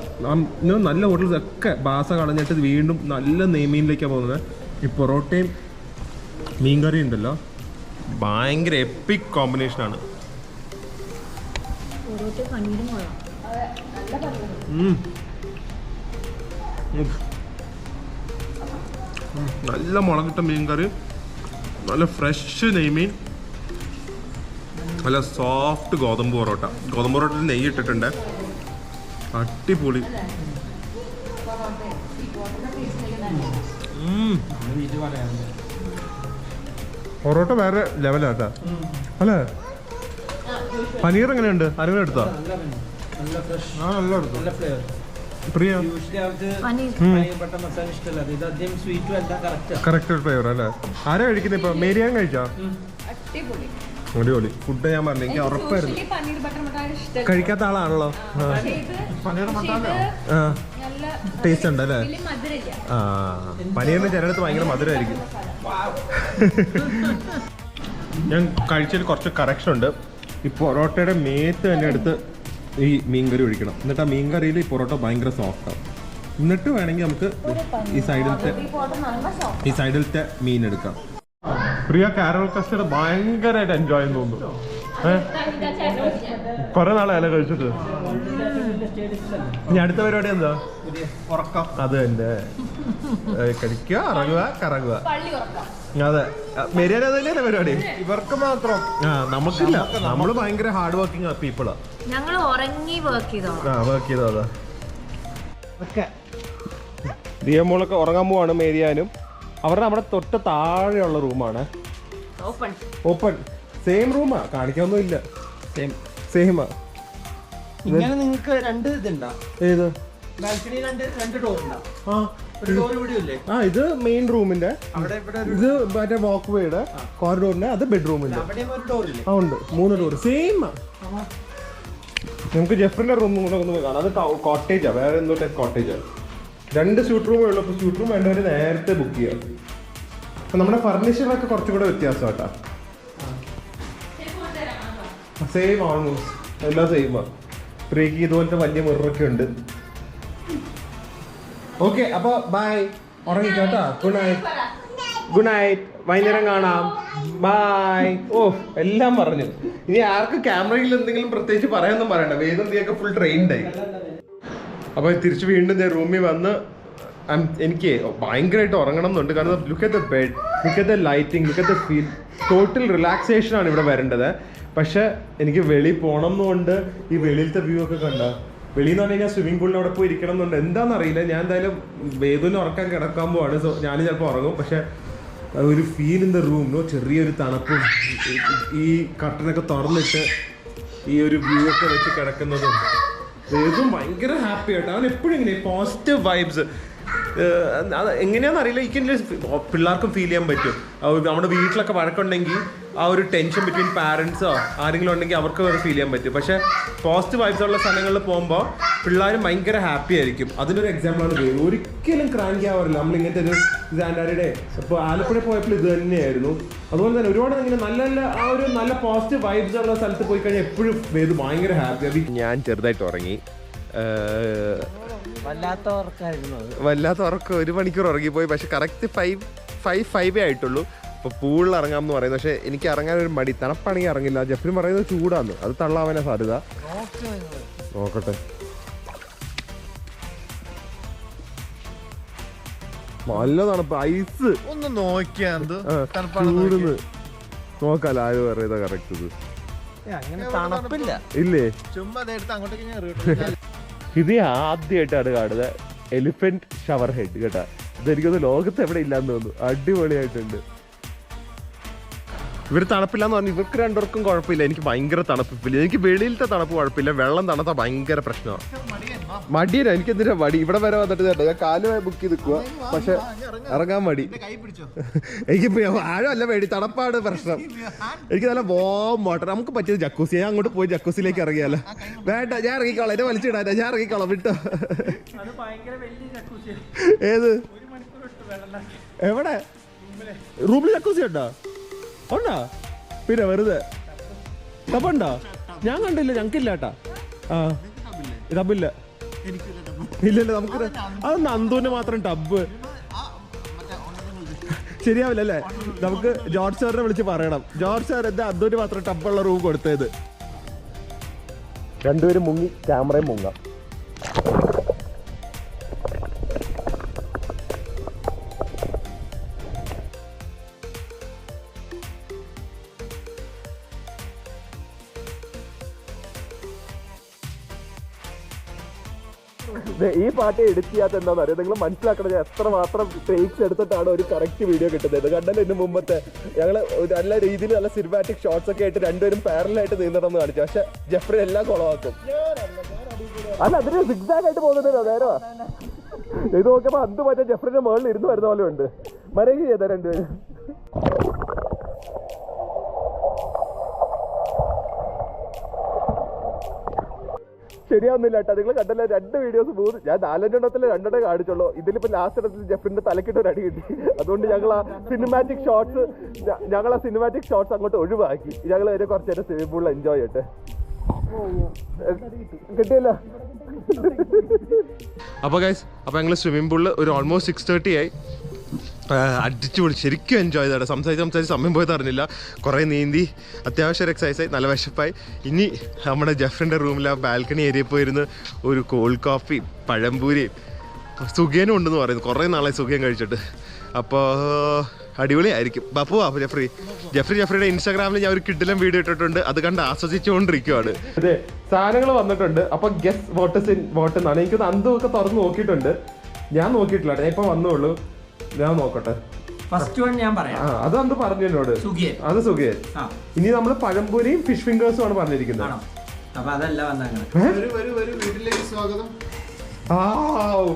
നല്ല ഹോട്ടൽസ് ഒക്കെ ബാസ കളഞ്ഞിട്ട് വീണ്ടും നല്ല നെയ്മീനിലേക്കാണ് പോകുന്നത്. ഈ പൊറോട്ടയും മീൻ കറിയും ഉണ്ടല്ലോ, ഭയങ്കര എപ്പിക് കോമ്പിനേഷനാണ്. നല്ല മുളകിട്ട മീൻ കറി, നല്ല ഫ്രഷ് നെയ്മീൻ, നല്ല സോഫ്റ്റ് ഗോതമ്പ് പൊറോട്ട. ഗോതമ്പ് പൊറോട്ടയിൽ നെയ്യ് ഇട്ടിട്ടുണ്ട്. അടിപൊളി. പൊറോട്ട വേറെ ലെവലാട്ടാ അല്ലേ? പനീർ എങ്ങനെയുണ്ട്? ആരെങ്കിലും എടുത്തോ? പ്രിയ കറക്റ്റ് ഫ്ലേവർ അല്ലേ? ആരാ കഴിക്കുന്നത് ഇപ്പൊ? മേരിയാൻ കഴിച്ചോ? അടിപൊളി ഫുഡ്. ഞാൻ പറഞ്ഞു, എനിക്ക് ഉറപ്പായിരുന്നു. കഴിക്കാത്ത ആളാണല്ലോ. ടേസ്റ്റ് ഉണ്ട് അല്ലേ? ആ, പനീറിന് ചിലടത്ത് ഭയങ്കര മധുരമായിരിക്കും. ഞാൻ കഴിച്ചതിൽ കുറച്ച് കറക്ഷൻ ഉണ്ട്. ഈ പൊറോട്ടയുടെ മേത്ത് തന്നെ എടുത്ത് ഈ മീൻകറി ഒഴിക്കണം. എന്നിട്ട് ആ മീൻകറിയിൽ ഈ പൊറോട്ട ഭയങ്കര സോഫ്റ്റാവും. എന്നിട്ട് വേണമെങ്കിൽ നമുക്ക് ഈ സൈഡിലത്തെ മീൻ എടുക്കാം. പ്രിയ കാരമൽ കസ്റ്റർഡ് ഭയങ്കരമായിട്ട് എൻജോയ് ചെയ്യുന്നു തോന്നുന്നു. കുറെ നാളെ കഴിച്ചിട്ട്. ഇനി അടുത്ത പരിപാടി എന്താ? ഉറക്കം. അത് തന്നെ, കഴിക്കുക, ഇറങ്ങുക, കറങ്ങുക. അതെ, മെരിയാൻ അതല്ലേ പരിപാടി? ഇവർക്ക് മാത്രം. ആ, നമുക്കില്ല. നമ്മള് ഭയങ്കര ഹാർഡ് വർക്കിംഗ് പീപ്പിളാ. ഞങ്ങൾ ഉറങ്ങി വർക്ക് ചെയ്തോ. അതാ ദിയമോളൊക്കെ ഉറങ്ങാൻ പോവാണ്. മേരിയാനും അവരുടെ നമ്മുടെ തൊട്ട് താഴെയുള്ള റൂമാണ്. ഓപ്പൺ സെയിം റൂമാ, കാണിക്കാനൊന്നും ഇല്ല. സെയിമാ. ഇങ്ങനെ നിങ്ങൾക്ക് 2 ഇതുണ്ടോ? ഏത് ബാൽക്കണി? 2 ഡോർ ഉണ്ടോ? ആ, ഇത് മെയിൻ റൂമിന്റെ, ഇത് മറ്റേ വാക്ക് വേയുടെ കോറിഡോറിന്റെ, അത് ബെഡ്റൂമിന്റെ. ആ ഉണ്ട്, 3 ഡോർ സെയിം. നമുക്ക് ജെഫ്രിന്റെ റൂം കൂടെ ഒന്ന് കാണാം. അത് കോട്ടേജാ, വേറെ എന്തോ കോട്ടേജാ. 2 സ്യൂട്ട് റൂമേ ഉള്ളൂ. അപ്പോൾ സ്യൂട്ട് റൂം വേണ്ടവർ നേരത്തെ ബുക്ക് ചെയ്യാം. അപ്പം നമ്മുടെ ഫർണിച്ചറൊക്കെ കുറച്ചും കൂടെ വ്യത്യാസം കേട്ടാ. സെയിം ഓൾമോസ്റ്റ് എല്ലാം സെയിമാണ്. പ്രിയക്ക് ഇതുപോലത്തെ വലിയ മിററൊക്കെ ഉണ്ട്. ഓക്കെ, അപ്പൊ ബൈ. ഉറങ്ങിക്കോട്ടാ. Good night. Good night. വൈകുന്നേരം കാണാം. ബൈ. ഓ, എല്ലാം പറഞ്ഞു. ഇനി ആർക്ക് ക്യാമറയിൽ എന്തെങ്കിലും പ്രത്യേകിച്ച് പറയാനൊന്നും പറയണ്ട. വേദന്തിയൊക്കെ ഫുൾ ട്രെയിൻഡായി. അപ്പോൾ തിരിച്ച് വീണ്ടും ഞാൻ റൂമിൽ വന്ന് എനിക്ക് ഭയങ്കരമായിട്ട് ഉറങ്ങണം എന്നുണ്ട്. കാരണം look at the bed, look at the lighting, look at the feel. Total റിലാക്സേഷനാണ് ഇവിടെ വരേണ്ടത്. പക്ഷെ എനിക്ക് വെളിയിൽ പോകണം എന്നുകൊണ്ട് ഈ വെളിയിലത്തെ വ്യൂ ഒക്കെ കണ്ട. വെളിയിൽ നിന്ന് പറഞ്ഞാൽ സ്വിമ്മിംഗ് പൂളിൽ അവിടെ പോയി ഇരിക്കണം എന്നുണ്ട്. എന്താണെന്നറിയില്ല. ഞാൻ എന്തായാലും വേദന ഉറക്കാൻ കിടക്കാൻ പോവാണ്. സോ ഞാൻ ചിലപ്പോൾ ഉറങ്ങും. പക്ഷെ ഒരു ഫീൽ ഇൻ ദ റൂം, ചെറിയൊരു തണുപ്പും ഈ കർട്ടനൊക്കെ തുറന്നിട്ട് ഈ ഒരു വ്യൂ ഒക്കെ വെച്ച് കിടക്കുന്നതും ഏതും ഭയങ്കര ഹാപ്പി ആയിട്ട്. അവൻ എപ്പോഴും ഇങ്ങനെ പോസിറ്റീവ് വൈബ്സ്. അത് എങ്ങനെയാണെന്ന് അറിയില്ല, എനിക്ക് പിള്ളേർക്കും ഫീൽ ചെയ്യാൻ പറ്റും. നമ്മുടെ വീട്ടിലൊക്കെ വഴക്കുണ്ടെങ്കിൽ ആ ഒരു ടെൻഷൻ ബിറ്റ്വീൻ പാരൻസോ ആരെങ്കിലും ഉണ്ടെങ്കിൽ അവർക്ക് അത് ഫീൽ ചെയ്യാൻ പറ്റും. പക്ഷേ പോസിറ്റീവ് വൈബ്സ് ഉള്ള സ്ഥലങ്ങളിൽ പോകുമ്പോൾ പിള്ളേരും ഭയങ്കര ഹാപ്പി ആയിരിക്കും. അതിനൊരു എക്സാമ്പിളാണ് വേദു. ഒരിക്കലും ക്രാങ്ക് ആവാറില്ല. നമ്മൾ ഇങ്ങനത്തെ ഒരു സാൻഡാരിയുടെ ഇപ്പോൾ ആലപ്പുഴ പോയപ്പോൾ ഇത് തന്നെയായിരുന്നു. അതുപോലെ തന്നെ ഒരുപാട് ഇങ്ങനെ നല്ല നല്ല ആ ഒരു നല്ല പോസിറ്റീവ് വൈബ്സ് ഉള്ള സ്ഥലത്ത് പോയി കഴിഞ്ഞാൽ എപ്പോഴും വേദു ഭയങ്കര ഹാപ്പി. ഞാൻ ചെറുതായിട്ട് ഉറങ്ങി, വല്ലാത്ത ഉറക്കം, 1 മണിക്കൂർ ഉറങ്ങിപ്പോയി. പക്ഷെ കറക്റ്റ് 5 ആയിട്ടുള്ളൂ. അപ്പോൾ പൂളിൽ ഇറങ്ങാമെന്ന് പറയുന്നത്. പക്ഷേ എനിക്ക് ഇറങ്ങാൻ ഒരു മടി, തണുപ്പാണെങ്കിൽ ഇറങ്ങില്ല. ജെഫ്രി പറയുന്നത് ചൂടാന്ന്, അത് തള്ളാവാനാ സാധ്യത. നോക്കട്ടെ, നല്ല തണുപ്പ്, ഐസ് ഒന്ന് നോക്കിയാ ചൂടുന്ന് നോക്കാലോ. ആര് പറയുന്നത് കറക്റ്റ് ഇത് തണുപ്പില്ല ഇല്ലേ? ചുമ്മാ അങ്ങോട്ടേക്ക് ഇത് ആദ്യമായിട്ടാണ് കാണുന്നത് എലിഫന്റ് ഷവർ ഹെഡ് കേട്ടാ. ഇതെനിക്കൊന്ന് ലോകത്ത് എവിടെ ഇല്ലാന്ന് തോന്നുന്നു. അടിപൊളിയായിട്ടുണ്ട്. ഇവർ തണുപ്പില്ലാന്ന് പറഞ്ഞു. ഇവർക്ക് രണ്ടുപേർക്കും കുഴപ്പമില്ല. എനിക്ക് ഭയങ്കര തണുപ്പില്ല. എനിക്ക് വെളിയിലത്തെ തണുപ്പ് കുഴപ്പമില്ല, വെള്ളം തണുത്ത ഭയങ്കര പ്രശ്നമാണ്. മടിയല്ല, എനിക്ക് എന്തിനാ മടി? ഇവിടെ വരെ വന്നിട്ട് ഞാൻ കാലുമായി ബുക്ക് ചെയ്ത് നിൽക്കുക, പക്ഷെ ഇറങ്ങാൻ മടി. എനിക്ക് ആഴമല്ല പേടി, തണുപ്പാണ് പ്രശ്നം. എനിക്ക് നല്ല വാം വാട്ടർ. നമുക്ക് പറ്റിയത് ജക്കൂസി. ഞാൻ അങ്ങോട്ട് പോയി ജക്കൂസിലേക്ക് ഇറങ്ങിയാലോ? വേണ്ട, ഞാൻ ഇറങ്ങിക്കോളാം. എന്നെ വലിച്ചിടാൻ ഞാൻ ഇറങ്ങിക്കോളാം, വിട്ടോ. ഏത് എവിടെ റൂമിൽ ജക്കൂസി ഉണ്ടോ? ഉണ്ടോ? പിന്നെ വെറുതെ ടബുണ്ടോ? ഞാൻ കണ്ടില്ല, ഞങ്ങൾക്കില്ല കേട്ടാ. ആ ടബില്ല, ഇല്ലല്ലോ. നമുക്ക് അത് നന്ദുവിന് മാത്രം ടബ് ശരിയാവില്ല അല്ലേ? നമുക്ക് ജോർജ് സാറിനെ വിളിച്ച് പറയണം. ജോർജ് സാർ എന്താ അന്ദുവിന് മാത്രം ടബുള്ള റൂം കൊടുത്തത്? രണ്ടുപേരും മുങ്ങി, ക്യാമറയും മുങ്ങാം. ഈ പാട്ട് എഡിറ്റ് ചെയ്യാത്ത എന്താണെന്ന് അറിയാം. നിങ്ങൾ മനസ്സിലാക്കണം, ഞാൻ എത്ര മാത്രം ടേക്സ് എടുത്തിട്ടാണ് ഒരു കറക്റ്റ് വീഡിയോ കിട്ടുന്നത്. കണ്ടല്ലോ ഇതിന് മുമ്പത്തെ ഞങ്ങൾ നല്ല രീതിയിൽ നല്ല സിനിമാറ്റിക് ഷോട്ട്സ് ഒക്കെ ആയിട്ട് രണ്ടുപേരും പാരലായിട്ട് നീന്തണമെന്ന് കാണിച്ചു. പക്ഷെ ജെഫ്രി എല്ലാം കുളമാക്കും. അല്ല, അതിന് സിക്സാഗ് ആയിട്ട് പോകുന്നുണ്ടല്ലോ നേരോ. ഇത് നോക്കിയപ്പോ അത് മറ്റേ ജെഫ്രിന്റെ മുകളിൽ ഇരുന്ന് വരുന്ന പോലെ ഉണ്ട്. മരകി ചെയ്ത രണ്ടുപേരും. ശരിയാവുന്നില്ല കേട്ടോ. നിങ്ങൾ കണ്ടല്ലോ 2 വീഡിയോസ് 3, ഞാൻ 4-5 2 കാണിച്ചുള്ളൂ. ഇതിലിപ്പോ ലാസ്റ്റ് ഇടത്തിൽ ജെഫ്രിന്റെ തലക്കിട്ട് ഒരു അടി കിട്ടി. അതുകൊണ്ട് ഞങ്ങൾ ആ സിനിമാറ്റിക് ഷോട്ട്സ് അങ്ങോട്ട് ഒഴിവാക്കി. ഞങ്ങൾ വരെ കുറച്ച് നേരം സ്വിമ്മിംഗ് പൂളിൽ എൻജോയ് ചെയ്യട്ടെ. കിട്ടിയല്ലോ. അപ്പോൾ ഞങ്ങൾ സ്വിമ്മിംഗ് പൂളിൽ ഒരു ഓൾമോസ്റ്റ് 6:30 ആയി. അടിച്ചു പൊളി, ശരിക്കും എൻജോയ് ചെയ്താട്ടെ. സംസാരിച്ച് സമയം പോയത് അറിഞ്ഞില്ല. കുറേ നീന്തി, അത്യാവശ്യം എക്സസൈസായി, നല്ല വിശപ്പായി. ഇനി നമ്മുടെ ജെഫ്രിൻ്റെ റൂമിൽ ആ ബാൽക്കണി ഏരിയയിൽ പോയിരുന്ന് ഒരു കോൾഡ് കോഫി, പഴംപൂരിയും സുഖേനും ഉണ്ടെന്ന് പറയുന്നു. കുറേ നാളായി സുഖം കഴിച്ചിട്ട്. അപ്പോൾ അടിപൊളിയായിരിക്കും. അപ്പോൾ ജെഫ്രിയുടെ ഇൻസ്റ്റാഗ്രാമിൽ ഞാൻ ഒരു കിഡിലും വീഡിയോ ഇട്ടിട്ടുണ്ട്. അത് കണ്ട് ആസ്വദിച്ചുകൊണ്ടിരിക്കുകയാണ്. അതെ, സാധനങ്ങൾ വന്നിട്ടുണ്ട്. അപ്പോൾ ഗെസ് വോട്ട് എന്നാണ്. എനിക്ക് അന്തൊക്കെ തുറന്ന് നോക്കിയിട്ടുണ്ട്. ഞാൻ നോക്കിയിട്ടില്ല, ഞാൻ ഇപ്പം വന്നോളൂ. ഞാൻ നോക്കട്ടെ. ഫസ്റ്റ് വൺ ഞാൻ പറയാം. അത് അന്ന് പറഞ്ഞു എന്നോട്. അത് സുഖിയൻ. ഇനി നമ്മൾ പഴംപൂരിയും ഫിഷ് ഫിംഗേഴ്സും ആണ് പറഞ്ഞിരിക്കുന്നത്. അപ്പൊ അതല്ല വീട്ടിലേക്ക് സ്വാഗതം.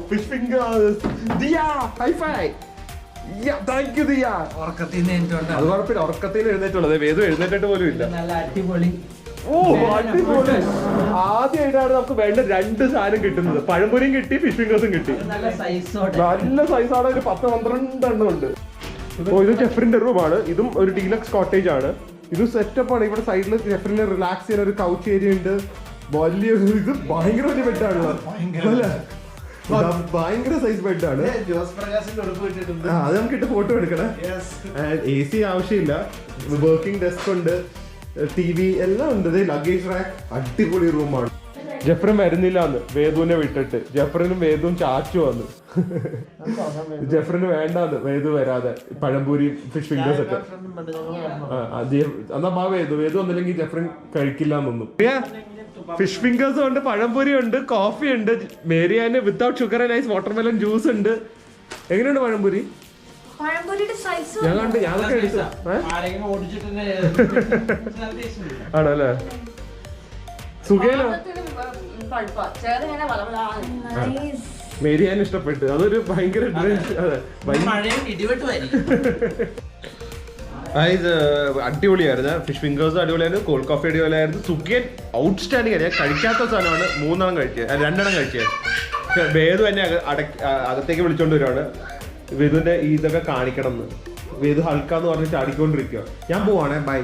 Fish fingers. Diya, high phi. Thank you Diya. അത് കുഴപ്പമില്ല, ഉറക്കത്തിൽ എഴുന്നേറ്റുള്ളത്. വേദം എഴുന്നേറ്റിട്ട് പോലും ഇല്ല. നല്ല അടിപൊളി. അടിപൊളി. ആദ്യമായിട്ടാണ് നമുക്ക് വേണ്ട 2 സാധനം കിട്ടുന്നത്. പഴംപൊരിയും കിട്ടി, ഫിഷ് ഫിംഗേഴ്സും കിട്ടി. നല്ല സൈസാണ്. ഒരു 10-12 എണ്ണം ഉണ്ട്. ഇത് ജെഫ്രിന്റെ റൂമാണ്. ഇതും ഒരു ഡീലക്സ് കോട്ടേജ് ആണ്. ഇത് സെറ്റപ്പ് ആണ്. ഇവിടെ സൈഡിൽ ജെഫ്രിനെ റിലാക്സ് ചെയ്യാൻ ഒരു കൗച്ച് ഏരിയ ഉണ്ട്. വലിയ ഇത് ഭയങ്കര വലിയ ബെഡാണല്ലോ. ഭയങ്കര സൈസ് ബെഡാണ്. അത് നമുക്ക് ഇട്ട് ഫോട്ടോ എടുക്കണേ. AC ആവശ്യമില്ല. വർക്കിംഗ് ഡെസ്ക് ഉണ്ട്, TV എല്ലാം ഉണ്ട്. Luggage rack. അടിപൊളി റൂമാണ്. ജെഫ്രൻ വരുന്നില്ല എന്ന് വേദുവിനെ വിട്ടിട്ട്. ജെഫ്രനും വേദുവും ചാച്ചു വന്നു. ജെഫ്രന് വേണ്ടാന്ന് വേദു വരാതെ പഴംപൂരി ഫിഷ് ഫിംഗേഴ്സ് ഒക്കെ. എന്നാ വേദു വന്നില്ലെങ്കിൽ ജെഫ്രൻ കഴിക്കില്ല എന്നൊന്നും. ഫിഷ് ഫിംഗേഴ്സും ഉണ്ട്, പഴംപൊരി ഉണ്ട്, കോഫി ഉണ്ട്. മേരിയാന് without sugar and ice watermelon juice ഉണ്ട്. എങ്ങനെയുണ്ട് പഴംപൊരി? ഞാൻ കണ്ട്, ഞാനൊക്കെ എടുത്തു. ആണല്ലേ? സുഖേനോ? മേരിയാൻ ഇഷ്ടപ്പെട്ടു. അതൊരു ഭയങ്കര മഴയും ഇടിവെട്ടുമായിരിക്കും. ഇത് അടിപൊളിയായിരുന്നു. ഫിഷ് ഫിംഗേഴ്സ് അടിപൊളിയായിരുന്നു, കോൾഡ് കോഫി അടിപൊളിയായിരുന്നു, സുഖിയൻ ഔട്ട്സ്റ്റാൻഡിങ് ആയിരുന്നു. ഞാൻ കഴിക്കാത്ത സാധനമാണ് 3 കഴിച്ചത്, 2 കഴിച്ചത്. പക്ഷെ വേദു എന്നെ അകത്തേക്ക് വിളിച്ചോണ്ട് വരുവാണ്. വേദുവിന്റെ ഇതൊക്കെ കാണിക്കണം എന്ന്. വേദു ഹൽക്കാന്ന് പറഞ്ഞ് ചാടിക്കൊണ്ടിരിക്കുക. ഞാൻ പോവാണേ, ബൈ.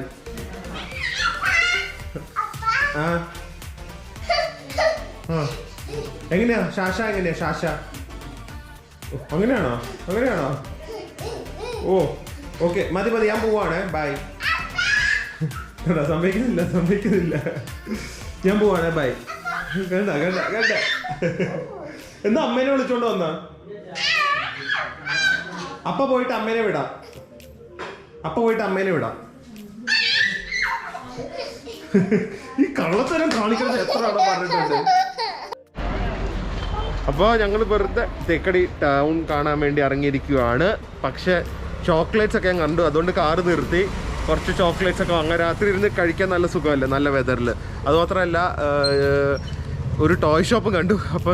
എങ്ങനെയാ ശാശ? എങ്ങനെയാ ശാശ? അങ്ങനെയാണോ? ഓ ഓക്കെ, മതി ഞാൻ പോവാണ്, ബൈ. സമ്മതിക്കുന്നില്ല. ഞാൻ പോവാണ്, ബൈ. കണ്ട എന്താ അമ്മേനെ വിളിച്ചോണ്ട് വന്ന? അപ്പ പോയിട്ട് അമ്മേനെ വിടാം. ഈ കള്ളത്തരം കാണിക്കുന്നത് എത്ര പറഞ്ഞിട്ടുണ്ട്. അപ്പോൾ ഞങ്ങൾ വെറുതെ തേക്കടി ടൗൺ കാണാൻ വേണ്ടി ഇറങ്ങിയിരിക്കുകയാണ്. പക്ഷെ ചോക്ലേറ്റ്സ് ഒക്കെ ഞാൻ കണ്ടു, അതുകൊണ്ട് കാറ് നിർത്തി. കുറച്ച് ചോക്ലേറ്റ്സ് ഒക്കെ വാങ്ങാൻ. രാത്രി ഇരുന്ന് കഴിക്കാൻ നല്ല സുഖമല്ലേ, നല്ല വെതറിൽ. അതുമാത്രമല്ല ഒരു ടോയ് ഷോപ്പും കണ്ടു. അപ്പോൾ